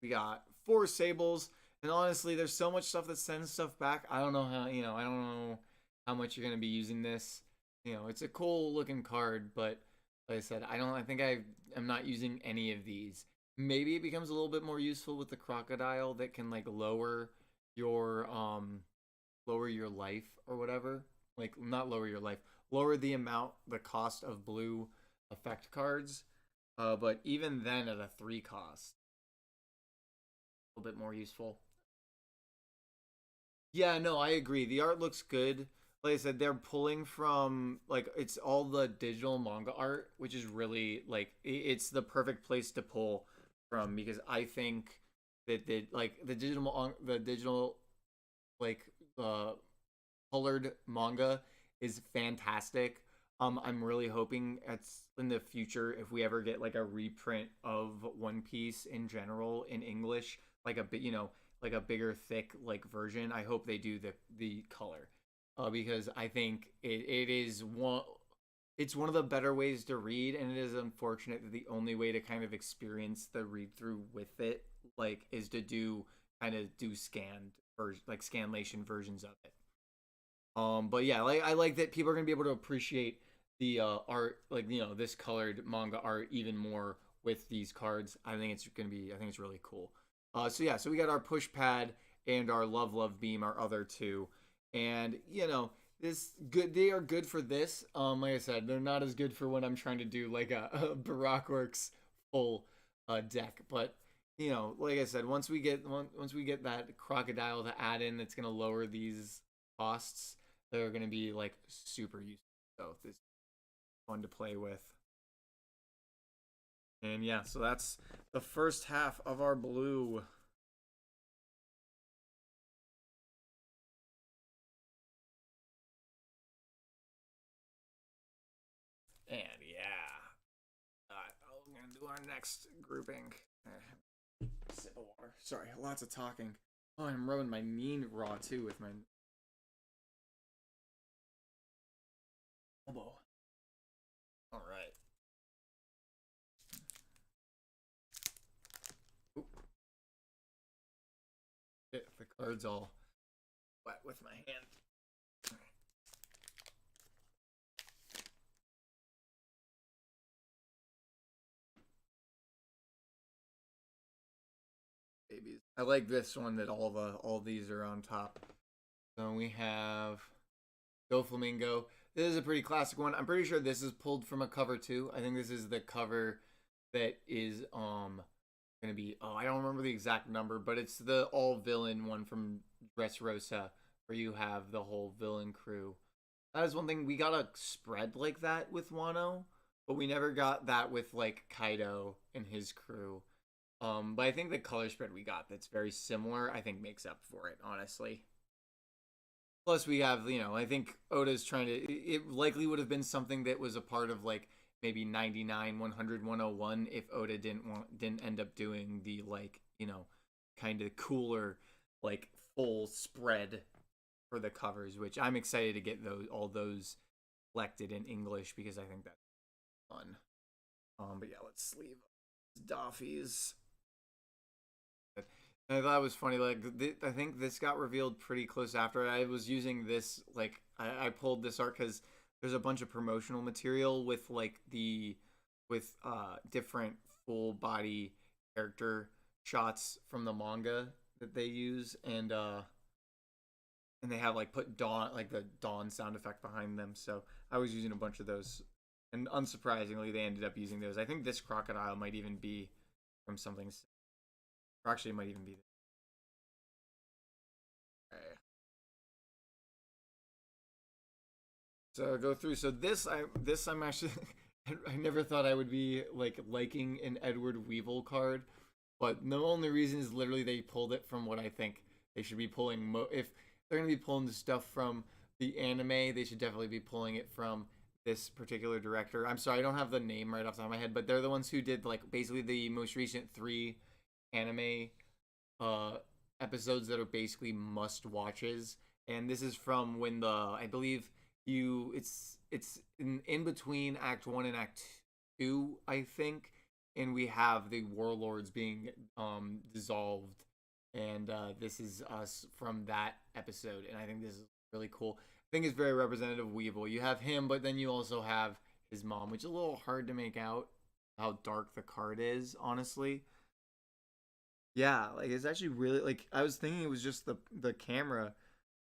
we got 4 sables, and honestly, there's so much stuff that sends stuff back. I don't know how much you're gonna be using this. It's a cool looking card, but like I said, I think I'm not using any of these. Maybe it becomes a little bit more useful with the crocodile that can like lower your life or whatever. Like not lower your life, lower the cost of blue effect cards. But even then at a 3 cost, a little bit more useful. Yeah, no, I agree. The art looks good. Like I said, they're pulling from like it's all the digital manga art, which is really like it's the perfect place to pull from because I think that the digital like colored manga is fantastic. I'm really hoping it's in the future if we ever get like a reprint of One Piece in general in English, like like a bigger thick like version. I hope they do the color, because I think it is it's one of the better ways to read, and it is unfortunate that the only way to kind of experience the read through with it like is to do kind of do scanned like scanlation versions of it. But yeah, like I like that people are gonna be able to appreciate the art, like this colored manga art even more with these cards. I think it's really cool. So yeah, so we got our push pad and our love beam, our other two, and this good. They are good for this. Like I said, they're not as good for when I'm trying to do like a Baroque Works full deck, but like I said, once we get that crocodile to add in, that's gonna lower these costs. They're gonna be like super useful. So this is fun to play with. And yeah, so that's the first half of our blue. And yeah, we're gonna do our next grouping. Sip of water. Sorry, lots of talking. Oh, I'm rubbing my knee raw too with my elbow. All right. Oop. The card's all wet with my hand. Babies. I like this one that all these are on top. So we have Doflamingo. This is a pretty classic one. I'm pretty sure this is pulled from a cover too. I think this is the cover that is gonna be, I don't remember the exact number, but it's the all villain one from Dressrosa where you have the whole villain crew. That is one thing, we got a spread like that with Wano, but we never got that with like Kaido and his crew. But I think the color spread we got that's very similar, I think makes up for it, honestly. Plus we have, I think Oda's trying to, it likely would have been something that was a part of like maybe 99, 100, 101 if Oda didn't end up doing the like, kind of cooler like full spread for the covers, which I'm excited to get all those collected in English because I think that's fun. But yeah, let's sleeve Doffies. I thought it was funny. Like, I think this got revealed pretty close after. I was using this, like, I pulled this art because there's a bunch of promotional material with like different full body character shots from the manga that they use, and they have like put dawn, like the dawn sound effect behind them. So I was using a bunch of those, and unsurprisingly, they ended up using those. I think this crocodile might even be from something. Or actually, it might even be. Okay. So go through. So I'm actually I never thought I would be like liking an Edward Weevil card, but the only reason is literally they pulled it from what I think they should be pulling. If they're gonna be pulling the stuff from the anime, they should definitely be pulling it from this particular director. I'm sorry, I don't have the name right off the top of my head, but they're the ones who did like basically the most recent 3 anime episodes that are basically must watches. And this is from when I believe it's in between Act 1 and Act 2, I think, and we have the warlords being dissolved, and this is us from that episode, and I think this is really cool. I think it's very representative of Weevil. You have him, but then you also have his mom, which is a little hard to make out how dark the card is, honestly. Yeah, like it's actually really, like I was thinking it was just the camera,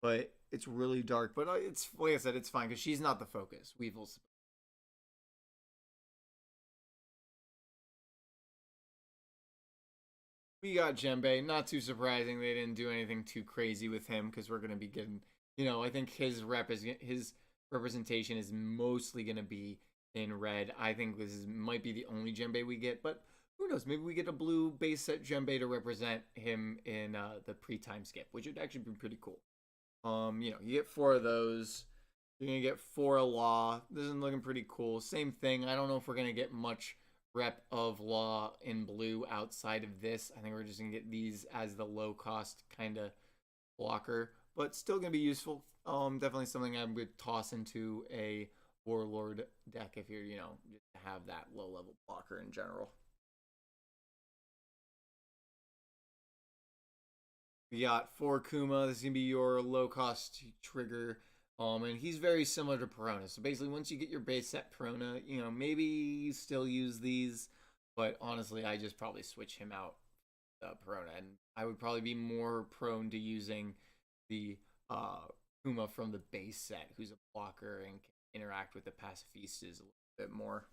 but it's really dark. But it's, like I said, it's fine because she's not the focus. Weevil's. We got Jimbei. Not too surprising they didn't do anything too crazy with him because we're gonna be getting, I think his representation is mostly gonna be in red. I think might be the only Jimbei we get, but who knows? Maybe we get a blue base set Jimbei to represent him in the pre-time skip, which would actually be pretty cool. You get 4 of those. You're gonna get 4 Law. This is looking pretty cool. Same thing. I don't know if we're gonna get much rep of Law in blue outside of this. I think we're just gonna get these as the low cost kind of blocker, but still gonna be useful. Definitely something I would toss into a Warlord deck if you're, just to have that low level blocker in general. We got 4 Kuma. This is gonna be your low cost trigger. And he's very similar to Perona. So basically, once you get your base set Perona, you know, maybe you still use these, but honestly, I just probably switch him out, Perona, and I would probably be more prone to using the Kuma from the base set, who's a blocker and can interact with the pacifistas a little bit more.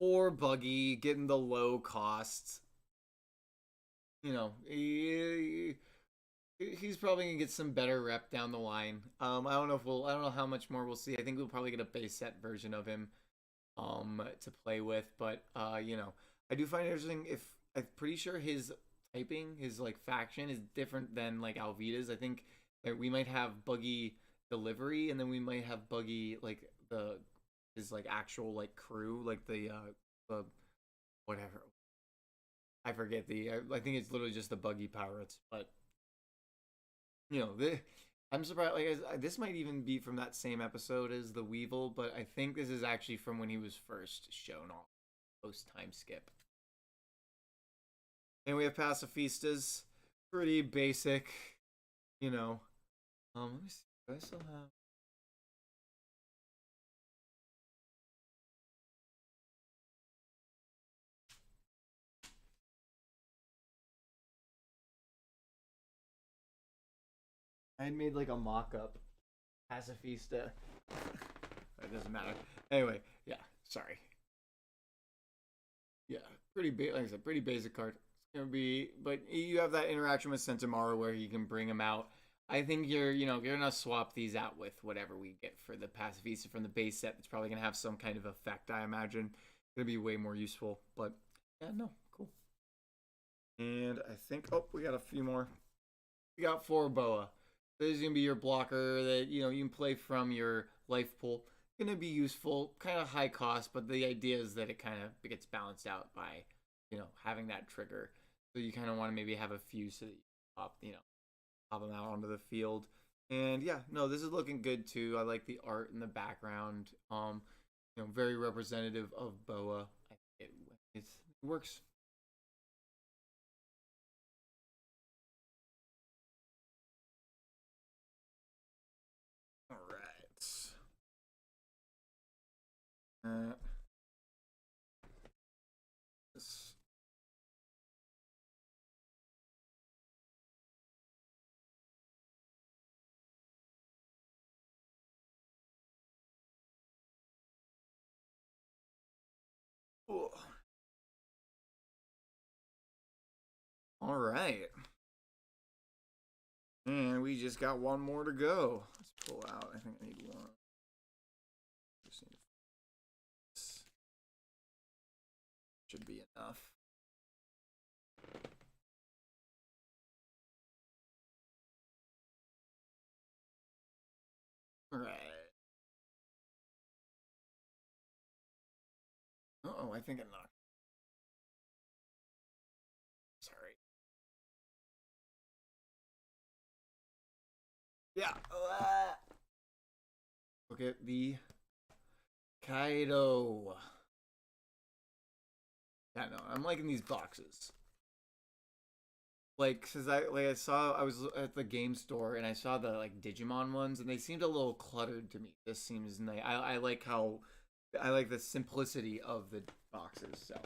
Or Buggy, getting the low costs. You know, he's probably gonna get some better rep down the line. I don't know how much more we'll see. I think we'll probably get a base set version of him, to play with. But you know, I do find it interesting. If I'm pretty sure his typing, his like faction is different than like Alvida's. I think that we might have Buggy delivery, and then we might have Buggy like his like actual like crew, like the whatever. I forget I think it's literally just the Buggy pirates, but you know, I'm surprised. Like, this might even be from that same episode as the Weevil, but I think this is actually from when he was first shown off post time skip. And we have pacifistas, pretty basic, you know. Let me see. Do I still have? I had made like a mock-up pacifista. It doesn't matter. Anyway, yeah. Sorry. Yeah, like I said, pretty basic card. It's gonna be, but you have that interaction with Sentimaro where you can bring him out. I think you're gonna swap these out with whatever we get for the pacifista from the base set. It's probably gonna have some kind of effect. I imagine gonna be way more useful. But yeah, no, cool. And I think we got a few more. We got 4 Boa. This is gonna be your blocker that you can play from your life pool. Gonna be useful, kind of high cost, but the idea is that it kind of gets balanced out by having that trigger. So you kind of want to maybe have a few so that you pop them out onto the field. And yeah, no, this is looking good too. I like the art in the background. Very representative of Boa. I think it works. All right. This. Ooh. All right. And we just got one more to go. Let's pull out. I think I need one. Just need this. Should be enough. All right. Uh-oh, I think I knocked. Sorry. Yeah. Look at the Kaido. Yeah, no, I'm liking these boxes. Like, cause I was at the game store and I saw the like Digimon ones and they seemed a little cluttered to me. This seems nice. I like the simplicity of the boxes. So.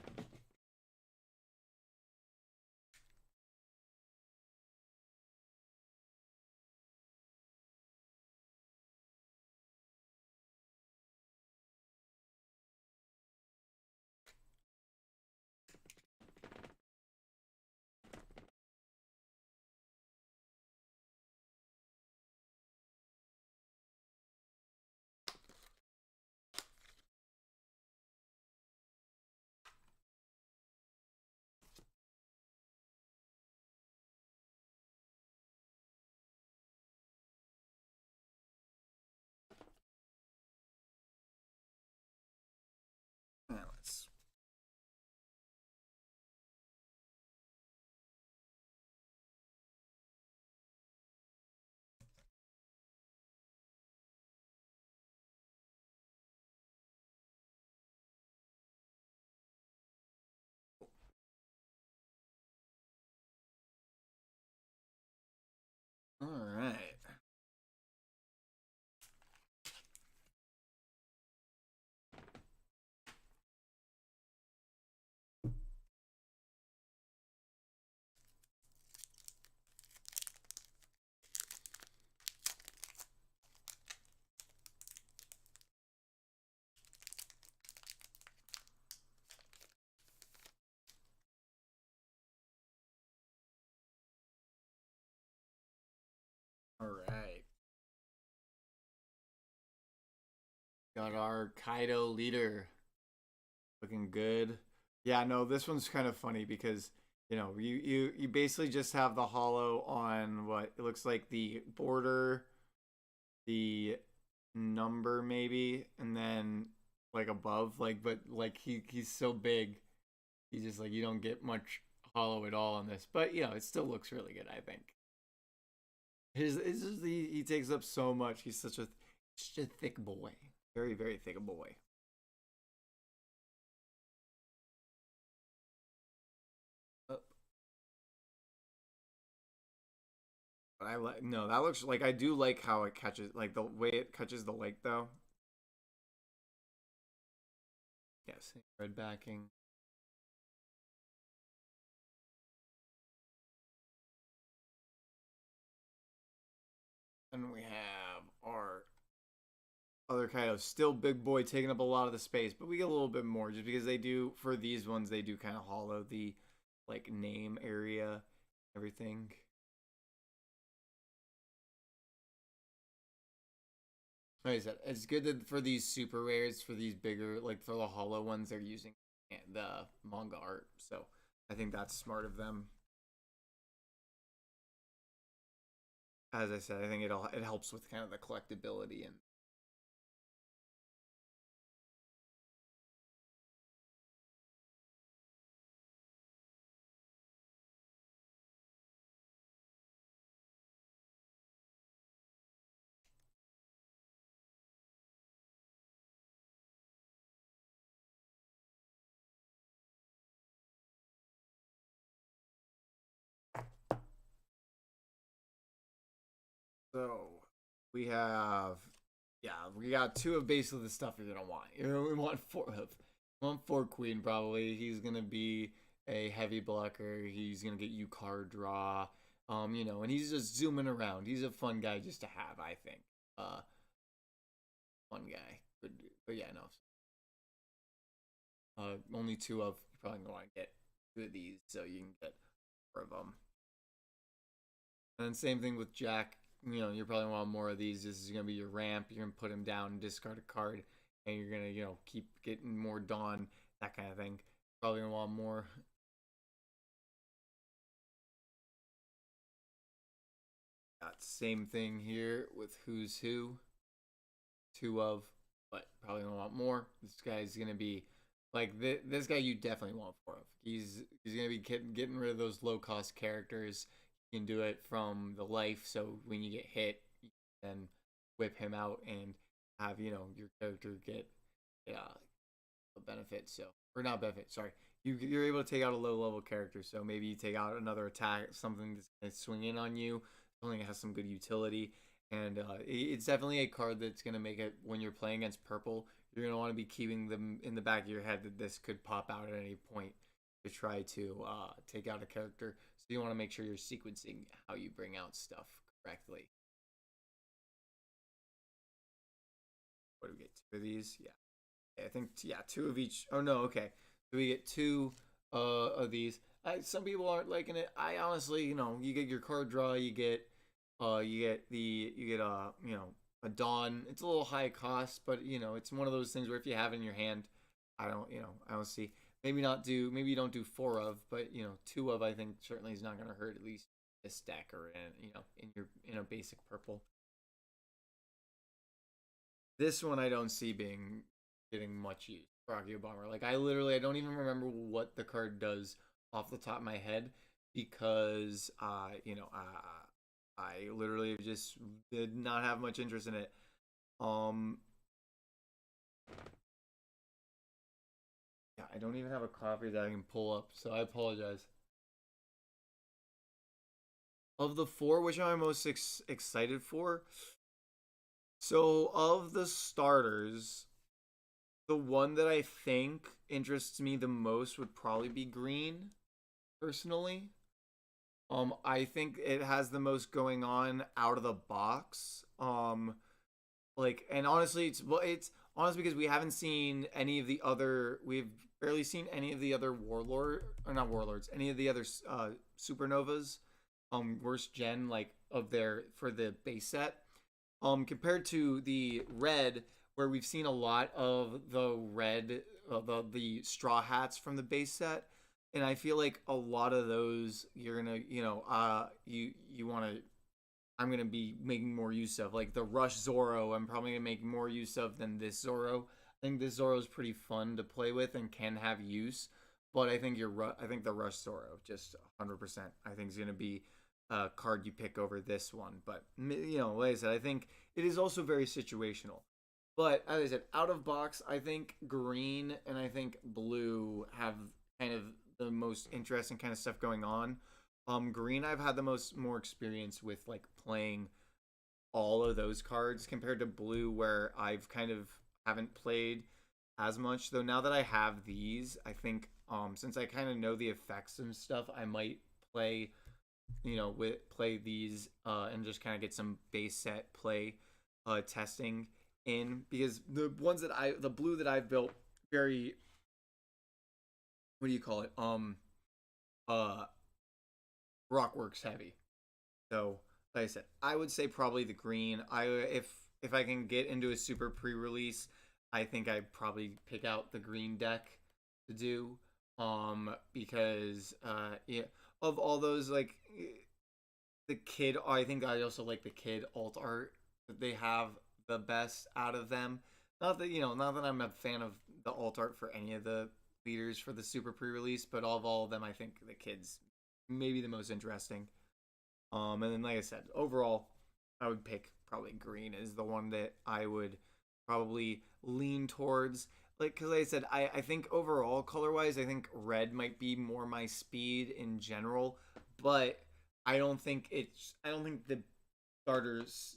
All right. Got our Kaido leader. Looking good. Yeah, no, this one's kind of funny because you basically just have the hollow on what it looks like the border, the number maybe, and then like above, like but like he's so big, he's just like you don't get much hollow at all on this, but it still looks really good. I think his just, he takes up so much. He's such a thick boy, very very thick boy. But I like no, that looks like I do like how it catches, like the way it catches the light though. Yes, red backing. And we have our other kind of still big boy taking up a lot of the space, but we get a little bit more just because they do for these ones they do kind of hollow the like name area, everything. Like I said, it's good that for these super rares, for these bigger, like for the hollow ones, they're using the manga art. So I think that's smart of them. As I said, I think it helps with kind of the collectability and so we have, yeah, we got two of basically the stuff you're gonna want. We want four of. We want four queen probably. He's gonna be a heavy blocker. He's gonna get you card draw. And he's just zooming around. He's a fun guy just to have, I think. Fun guy. But yeah, no. Only two of. You probably gonna want to get two of these so you can get four of them. And then same thing with Jack. You're probably want more of these. This is gonna be your ramp. You're gonna put him down and discard a card, and you're gonna keep getting more Dawn, that kind of thing. Probably gonna want more. Got same thing here with Who's Who. Two of, but probably gonna want more. This guy's gonna be like this guy. You definitely want four of. He's gonna be getting rid of those low cost characters. You can do it from the life, so when you get hit, you can whip him out and have your character get a benefit. So or not benefit. Sorry, you're able to take out a low level character. So maybe you take out another attack, something that's gonna swing in on you, something that has some good utility. And it's definitely a card that's going to make it when you're playing against purple. You're going to want to be keeping them in the back of your head that this could pop out at any point to try to take out a character. So you want to make sure you're sequencing how you bring out stuff correctly. What do we get? Two of these? Yeah. I think, yeah, two of each. Oh, no, okay. So we get two of these. Some people aren't liking it. I honestly, you get your card draw, you get a Dawn. It's a little high cost, but it's one of those things where if you have it in your hand, I don't see. Maybe you don't do four of, but two of I think certainly is not going to hurt, at least this deck or in a basic purple. This one I don't see getting much use. Rocky Bomber. Like I don't even remember what the card does off the top of my head because I literally just did not have much interest in it. Yeah, I don't even have a copy that I can pull up, so I apologize. Of the four, which am I most excited for? So, of the starters, the one that I think interests me the most would probably be green, personally. I think it has the most going on out of the box. And honestly, it's honestly because we haven't seen any of the other. We've barely seen any of the other warlord or not warlords, any of the other supernovas. Worst gen like of their for the base set. Compared to the red, where we've seen a lot of the red, the straw hats from the base set, and I feel like a lot of those you're gonna, you want to. I'm gonna be making more use of, like the Rush Zorro. I'm probably gonna make more use of than this Zorro. I think this Zorro is pretty fun to play with and can have use, but I think I think the Rush Zorro just 100%. I think is gonna be a card you pick over this one. But like I said, I think it is also very situational. But as I said, out of box, I think green and I think blue have kind of the most interesting kind of stuff going on. Green, I've had the more experience with like playing all of those cards compared to blue, where I've kind of haven't played as much. Though now that I have these, I think since I kind of know the effects and stuff, I might play play these and just kind of get some base set play testing in, because the blue that I've built very, what do you call it, Rockworks heavy. So like I said, I would say probably the green. If I can get into a super pre-release, I think I'd probably pick out the green deck to do. Because yeah, of all those, like the kid, I think I also like the kid alt art that they have the best out of them. Not that I'm a fan of the alt art for any of the leaders for the super pre-release, but of all of them, I think the kids maybe the most interesting. And then like I said, overall, I would pick probably green as the one that I would probably lean towards. Like, because like I said, I think overall, color-wise, I think red might be more my speed in general, but I don't think the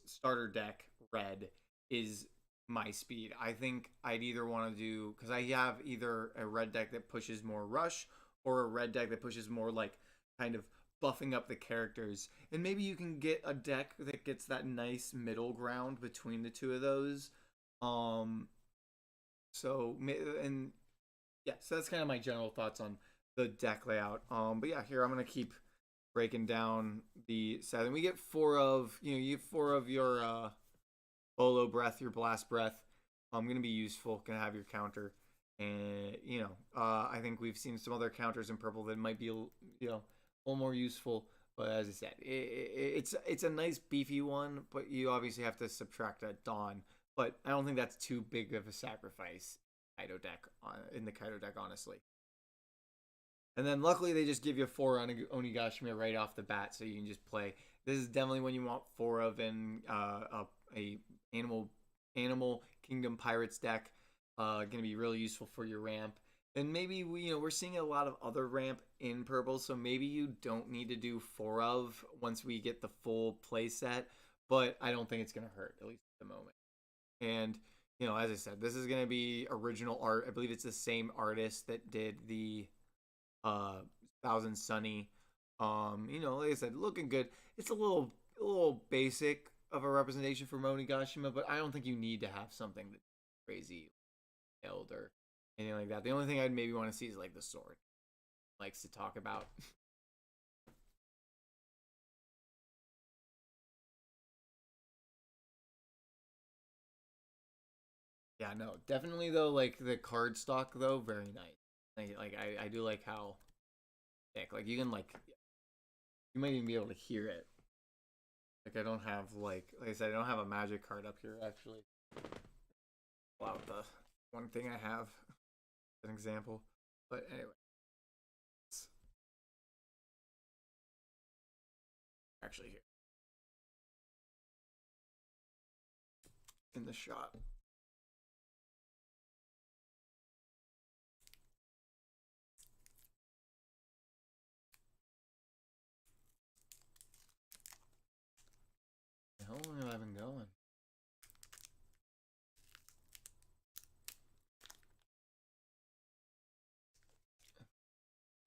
starter deck red is my speed. I think I'd either want to do, because I have either a red deck that pushes more rush or a red deck that pushes more like kind of buffing up the characters, and maybe you can get a deck that gets that nice middle ground between the two of those. So that's kind of my general thoughts on the deck layout. But yeah, here I'm gonna keep breaking down the set, and we get you get four of your Bolo Breath, your Blast Breath. Gonna be useful, gonna have your counter, and I think we've seen some other counters in purple that might be a little more useful. But as I said, it's a nice beefy one, but you obviously have to subtract a Dawn. But I don't think that's too big of a sacrifice in the Kaido deck, honestly. And then luckily they just give you 4 on Onigashima right off the bat, so you can just play. This is definitely when you want 4 of in a Animal Kingdom Pirates deck. Gonna be really useful for your ramp. And maybe we're seeing a lot of other ramp in purple, so maybe you don't need to do 4 of once we get the full play set. But I don't think it's gonna hurt, at least at the moment. And as I said, this is gonna be original art. I believe it's the same artist that did the Thousand Sunny. Like I said, looking good. It's a little basic of a representation for Monigashima, but I don't think you need to have something that's crazy held or anything like that. The only thing I'd maybe want to see is like the sword likes to talk about. Yeah, no, definitely though, like the card stock though, very nice. I do like how thick. Like you can you might even be able to hear it. Like I don't have like I said, I don't have a magic card up here actually. Pull out the one thing I have as an example. But anyway. Actually here. In the shot. How long have I been going?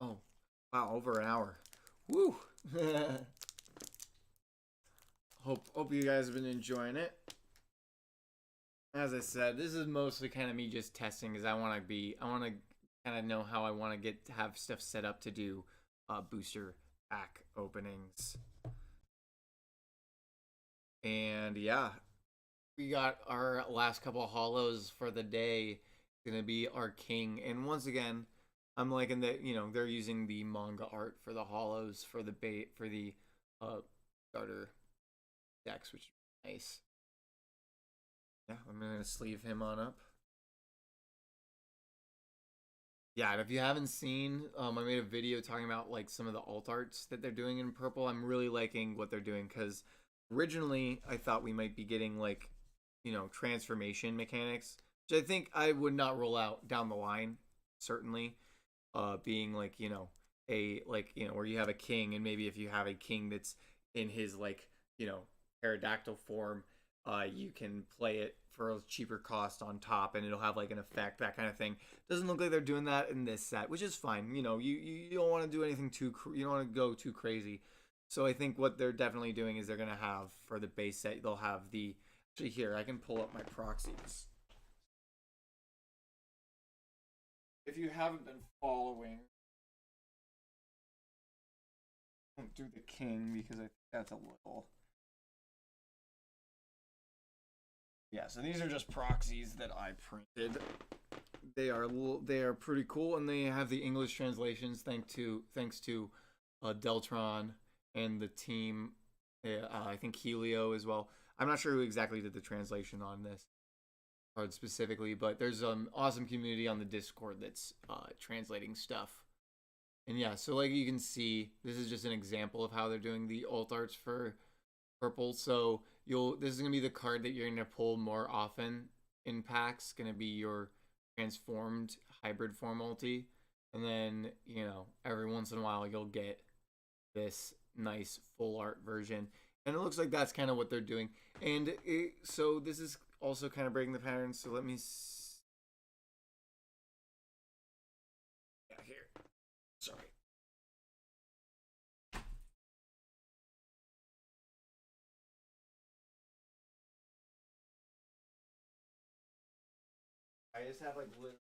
Oh, wow, over an hour. Woo! Hope you guys have been enjoying it. As I said, this is mostly kind of me just testing, because I want to kind of know how I want to have stuff set up to do booster pack openings. And yeah, we got our last couple of holos for the day. Gonna be our king. And once again, I'm liking that, they're using the manga art for the holos for the bait for the starter decks, which is nice. Yeah, I'm gonna sleeve him on up. Yeah, and if you haven't seen, I made a video talking about like some of the alt arts that they're doing in purple. I'm really liking what they're doing because originally I thought we might be getting like, transformation mechanics, which I think I would not roll out down the line. Certainly, being like where you have a king, and maybe if you have a king that's in his like pterodactyl form, you can play it for a cheaper cost on top, and it'll have like an effect, that kind of thing. Doesn't look like they're doing that in this set, which is fine. You don't want to do anything you don't want to go too crazy. So I think what they're definitely doing is they're gonna have for the base set, they'll have the actually here I can pull up my proxies. If you haven't been following, I won't do the king because I think that's a little. Yeah, so these are just proxies that I printed. They are pretty cool, and they have the English translations thanks to Deltron and the team. I think Helio as well. I'm not sure who exactly did the translation on this card specifically, but there's an awesome community on the Discord that's translating stuff. And yeah, so like you can see, this is just an example of how they're doing the alt arts for purple. So this is gonna be the card that you're gonna pull more often in packs. Gonna be your transformed hybrid form ulti, and then every once in a while you'll get this nice full art version, and it looks like that's kind of what they're doing. And so this is also kind of breaking the pattern. So let me here. Sorry. I just have like little.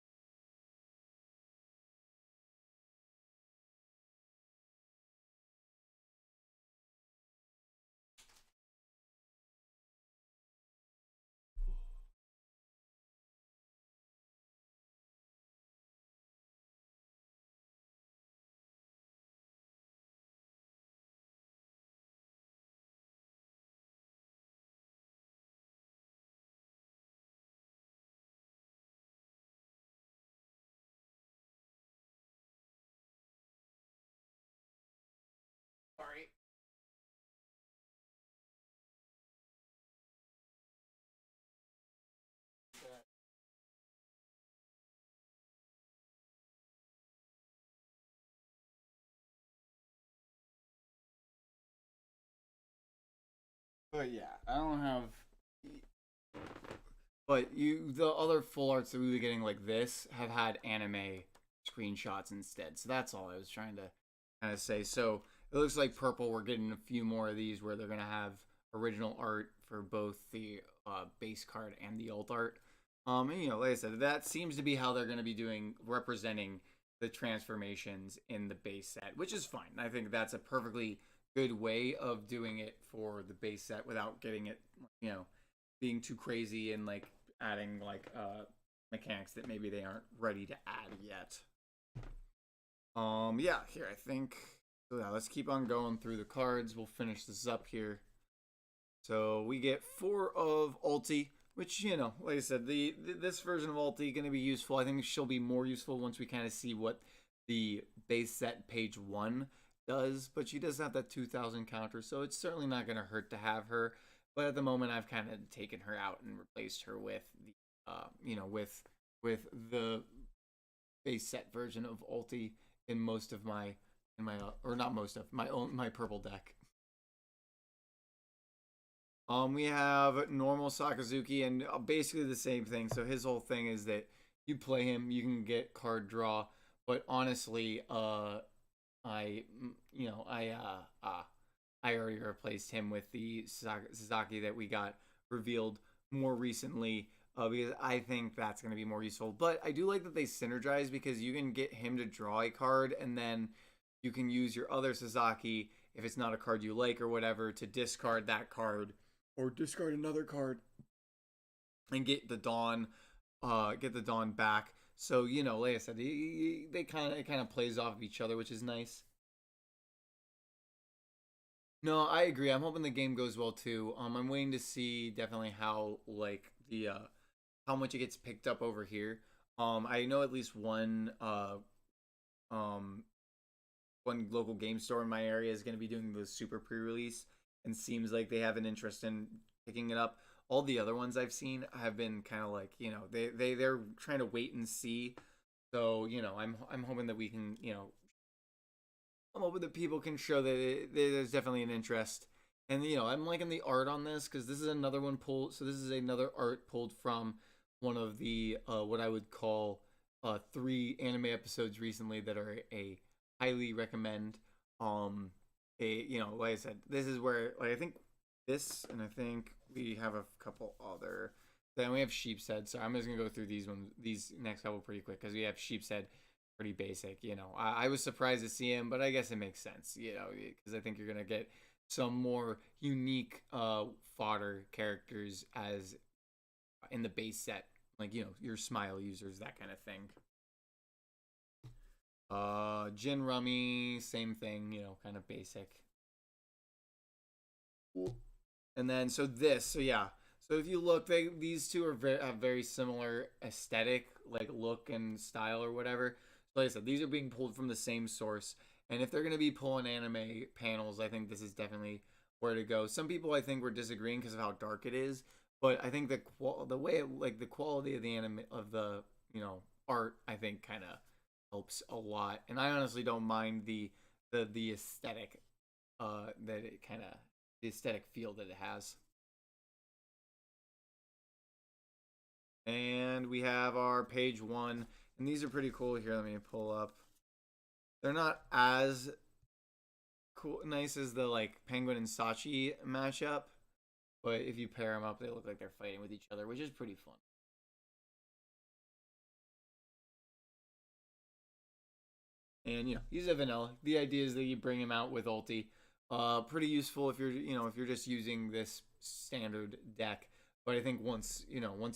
Sorry. But yeah, I don't have. But the other full arts that we were getting like this have had anime screenshots instead. So that's all I was trying to kind of say. So it looks like purple. We're getting a few more of these where they're gonna have original art for both the base card and the alt art. And like I said, that seems to be how they're gonna be representing the transformations in the base set, which is fine. I think that's a perfectly good way of doing it for the base set without getting it, being too crazy and like adding like mechanics that maybe they aren't ready to add yet. Yeah, here I think. So yeah, let's keep on going through the cards. We'll finish this up here. So we get 4 of Ulti, which like I said, this version of Ulti going to be useful. I think she'll be more useful once we kind of see what the base set page 1 does. But she does have that 2,000 counter, so it's certainly not going to hurt to have her. But at the moment, I've kind of taken her out and replaced her with the, with the base set version of Ulti in most of my, or not most of my purple deck. We have normal Sakazuki, and basically the same thing. So his whole thing is that you play him, you can get card draw, but honestly, I already replaced him with the Sasaki that we got revealed more recently, because I think that's going to be more useful. But I do like that they synergize, because you can get him to draw a card, and then you can use your other Sasaki, if it's not a card you like or whatever, to discard that card or discard another card and get the Dawn back. So like I said, it kind of plays off of each other, which is nice. No, I agree. I'm hoping the game goes well too. I'm waiting to see definitely how like the how much it gets picked up over here. I know at least um one local game store in my area is going to be doing the super pre-release, and seems like they have an interest in picking it up. All the other ones I've seen have been kind of like they're trying to wait and see. So I'm hoping that we can I'm hoping that people can show that there's definitely an interest. And I'm liking the art on this because this is another one pulled. So this is another art pulled from one of the what I would call 3 anime episodes recently that are a highly recommend. Like I said, this is where I think this, and I think we have a couple other. Then we have Sheepshead. So I'm just gonna go through these next couple pretty quick because we have Sheepshead, pretty basic. I was surprised to see him, but I guess it makes sense. Because I think you're gonna get some more unique fodder characters as in the base set, like your smile users, that kind of thing. Jin Rummy, same thing, kind of basic. And then so yeah. So if you look, these two are have very similar aesthetic, like look and style or whatever. So like I said, these are being pulled from the same source. And if they're gonna be pulling anime panels, I think this is definitely where to go. Some people I think were disagreeing because of how dark it is, but I think the way the quality of the anime of the art, I think kind of helps a lot. And I honestly don't mind the aesthetic that it kind of the aesthetic feel that it has. And we have our page 1, and these are pretty cool. Here, let me pull up. They're not as cool, nice as the like Penguin and Sachi matchup, but if you pair them up, they look like they're fighting with each other, which is pretty fun. And he's a vanilla. The idea is that you bring him out with ulti. Pretty useful if you're just using this standard deck. But I think once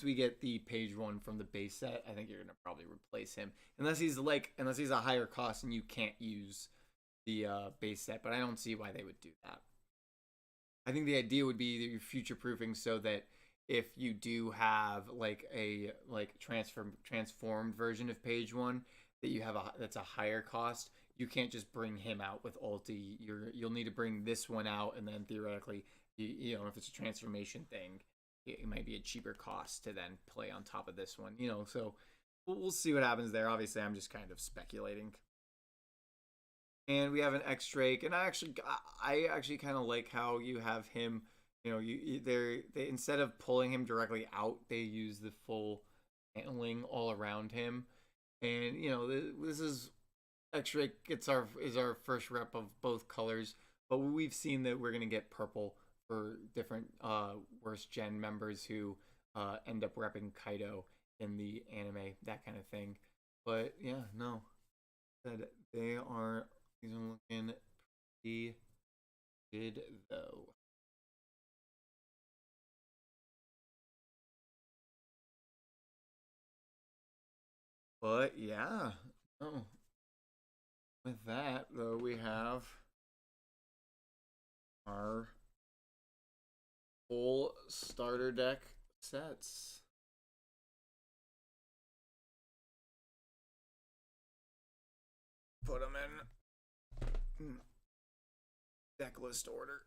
we get the page 1 from the base set, I think you're gonna probably replace him unless he's a higher cost and you can't use the base set. But I don't see why they would do that. I think the idea would be that you're future proofing so that if you do have like a transformed version of page 1 that you have that's a higher cost, you can't just bring him out with ulti. You'll need to bring this one out, and then theoretically, if it's a transformation thing, it might be a cheaper cost to then play on top of this one. So we'll see what happens there. Obviously, I'm just kind of speculating. And we have an X-Drake, and I actually kind of like how you have him. They instead of pulling him directly out, they use the full handling all around him. And this is X-Drake is our first rep of both colors, but we've seen that we're gonna get purple for different worst gen members who end up repping Kaido in the anime, that kind of thing. But yeah, no, that these are looking pretty good though. But yeah, oh, with that though, we have our full starter deck sets. Put them in deck list order.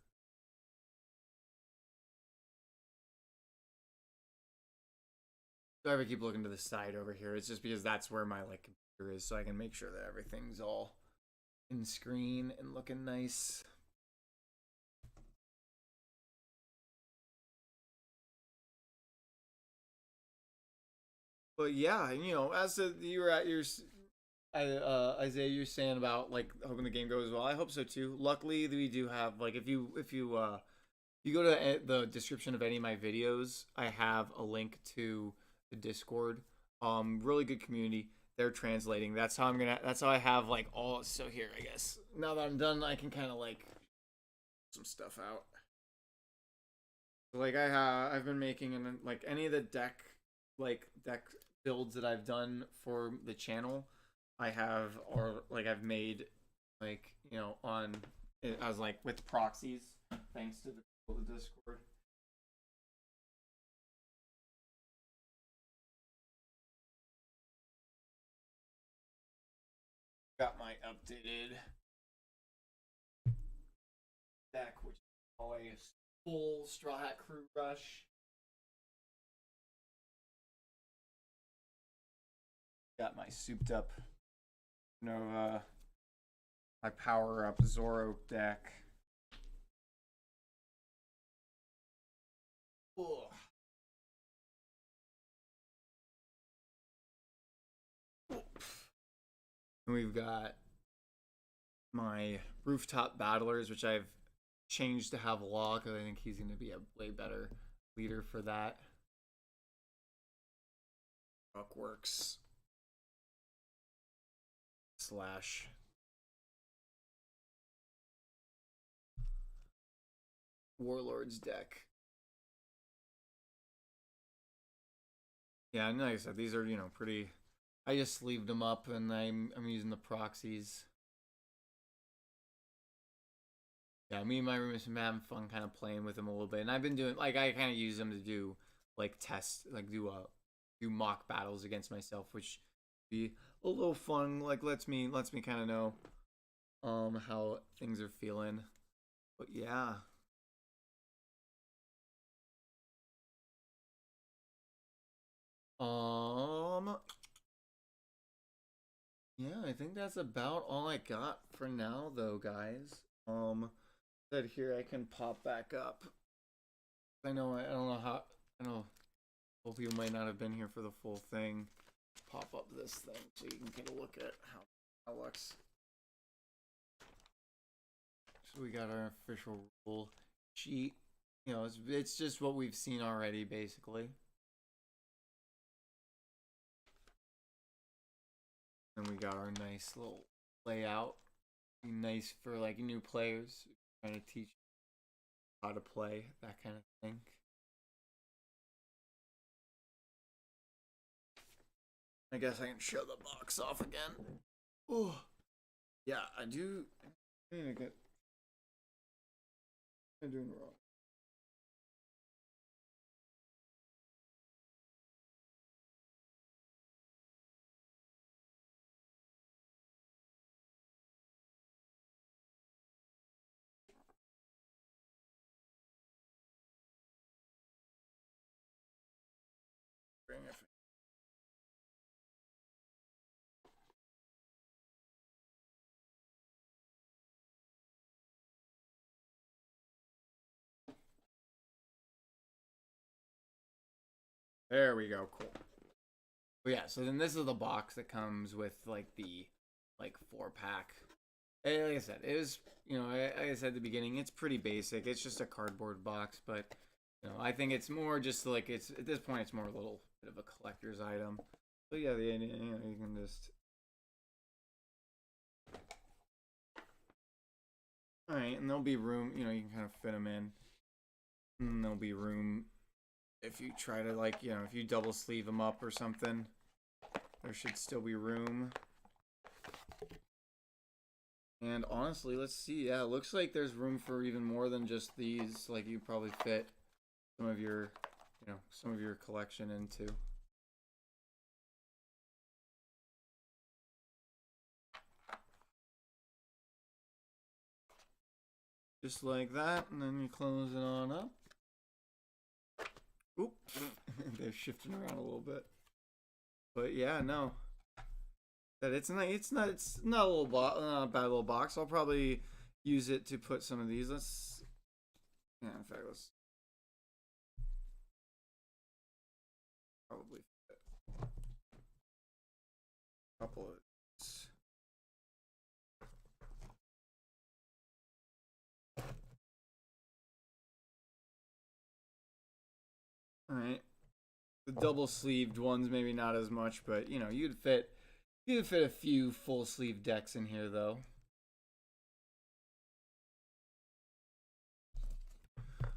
Sorry if I keep looking to the side over here. It's just because that's where my computer is, so I can make sure that everything's all in screen and looking nice. But yeah, as you were at your Isaiah, you're saying about hoping the game goes well. I hope so too. Luckily, we do have if you go to the description of any of my videos, I have a link to the Discord. Really good community. They're translating. That's how I have all. So here, I guess now that I'm done, I can kind of some stuff out. Like I've been making like any of the deck builds that I've done for the channel, I have or like I've made like on as like with proxies thanks to the Discord. Got my updated deck, which is always full Straw Hat Crew Rush. Got my souped up, my power up Zorro deck. Ugh. And we've got my rooftop battlers, which I've changed to have Law because I think he's going to be a way better leader for that. Rockworks / Warlords deck. Yeah, and like I said, these are pretty. I just sleeved them up, and I'm using the proxies. Yeah, me and my roommates have been having fun kind of playing with them a little bit, and I've been doing like I kind of use them to do like tests, like do mock battles against myself, which be a little fun. Like lets me kind of know how things are feeling. But yeah. Yeah, I think that's about all I got for now though, guys. That here I can pop back up. I don't know how I know both people might not have been here for the full thing. Pop up this thing so you can take a look at how it looks. So we got our official rule sheet. It's just what we've seen already, basically. And we got our nice little layout. Nice for like new players trying to teach how to play, that kind of thing. I guess I can show the box off again. Oh, yeah, I do. I'm doing wrong. There we go. Cool. But yeah, so then this is the box that comes with like the 4-pack. And like I said, it was like I said at the beginning, it's pretty basic. It's just a cardboard box, but I think it's more just like it's at this point it's more a little bit of a collector's item. So yeah, the idea you can just. All right, and there'll be room. You can kind of fit them in. And there'll be room if you try to if you double sleeve them up or something. There should still be room. And honestly, let's see. Yeah, it looks like there's room for even more than just these. Like you probably fit some of your collection into. Just like that, and then you close it on up. Oop, they're shifting around a little bit. But yeah, no. That it's not a bad little box. I'll probably use it to put some of these. In fact, let's probably fit a couple of these. All right. The double sleeved ones maybe not as much, but you'd fit a few full sleeve decks in here though.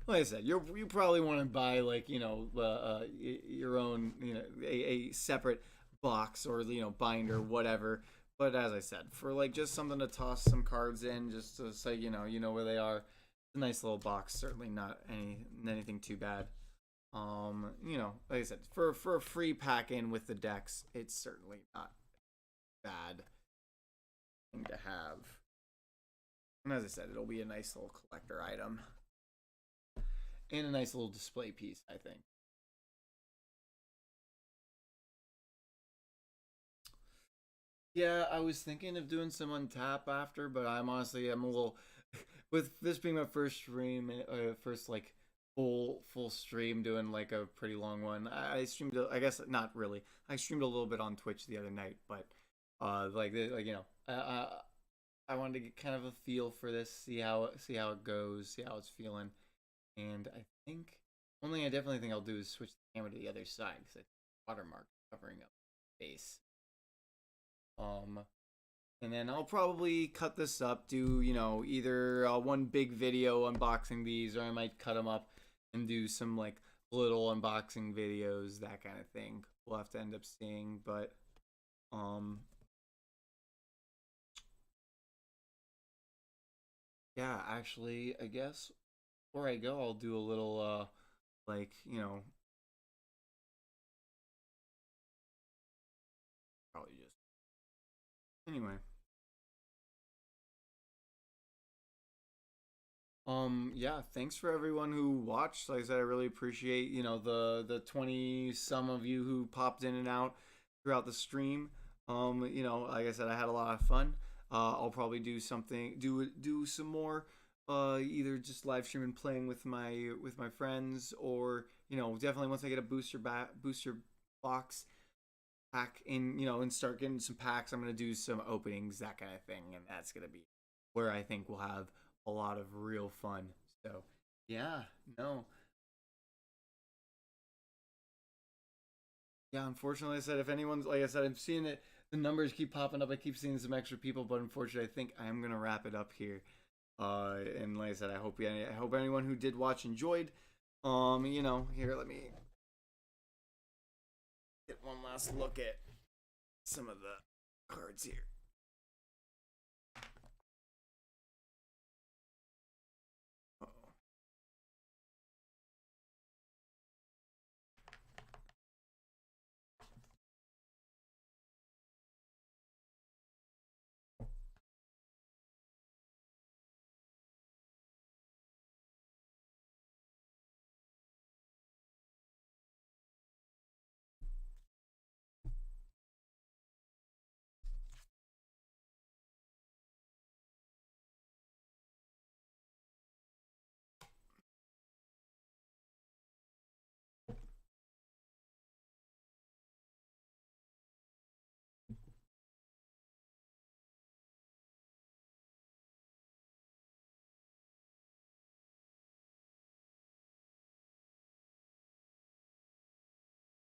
like I said, you probably want to buy like your own a separate box or binder whatever. But as I said, for like just something to toss some cards in, just to say where they are, a nice little box. Certainly not anything too bad. Like I said, for a free pack in with the decks, it's certainly not bad thing to have. And as I said, it'll be a nice little collector item. And a nice little display piece, I think. Yeah, I was thinking of doing some untap after, but I'm a little with this being my first stream, first like full stream, doing like a pretty long one. I streamed, I guess not really. I streamed a little bit on Twitch the other night, but I wanted to get kind of a feel for this, see how it goes, see how it's feeling. And I think one thing I definitely think I'll do is switch the camera to the other side because it's watermark covering up the face. And then I'll probably cut this up, do either one big video unboxing these, or I might cut them up and do some like little unboxing videos, that kind of thing. We'll have to end up seeing, but yeah, actually, I guess before I go, I'll do a little probably just anyway. Yeah, thanks for everyone who watched. Like I said, I really appreciate the 20 some of you who popped in and out throughout the stream. Like I said, I had a lot of fun. I'll probably do some more, either just live streaming playing with my friends, or definitely once I get a booster box pack in, and start getting some packs, I'm gonna do some openings, that kind of thing, and that's gonna be where I think we'll have a lot of real fun. So yeah, no. Yeah, unfortunately, I said, if anyone's, like I said, I'm seeing it, the numbers keep popping up. I keep seeing some extra people, but unfortunately, I think I am gonna wrap it up here. And like I said, I hope anyone who did watch enjoyed. Here, let me get one last look at some of the cards here.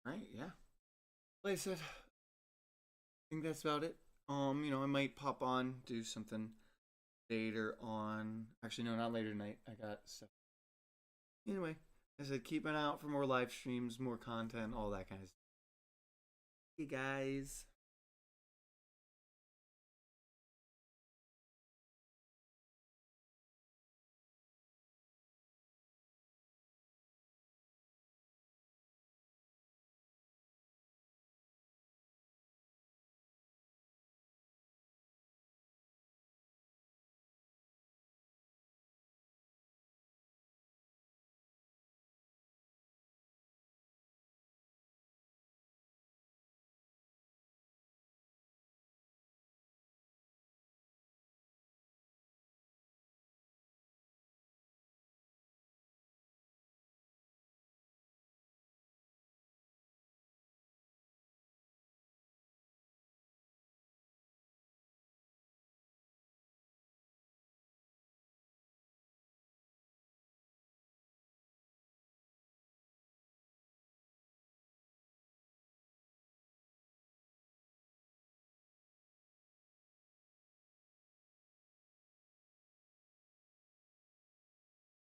Right, yeah. Like I said, I think that's about it. I might pop on, do something later on. Actually, no, not later tonight. I got stuff. Anyway, I said, keep an eye out for more live streams, more content, all that kind of stuff. Hey guys.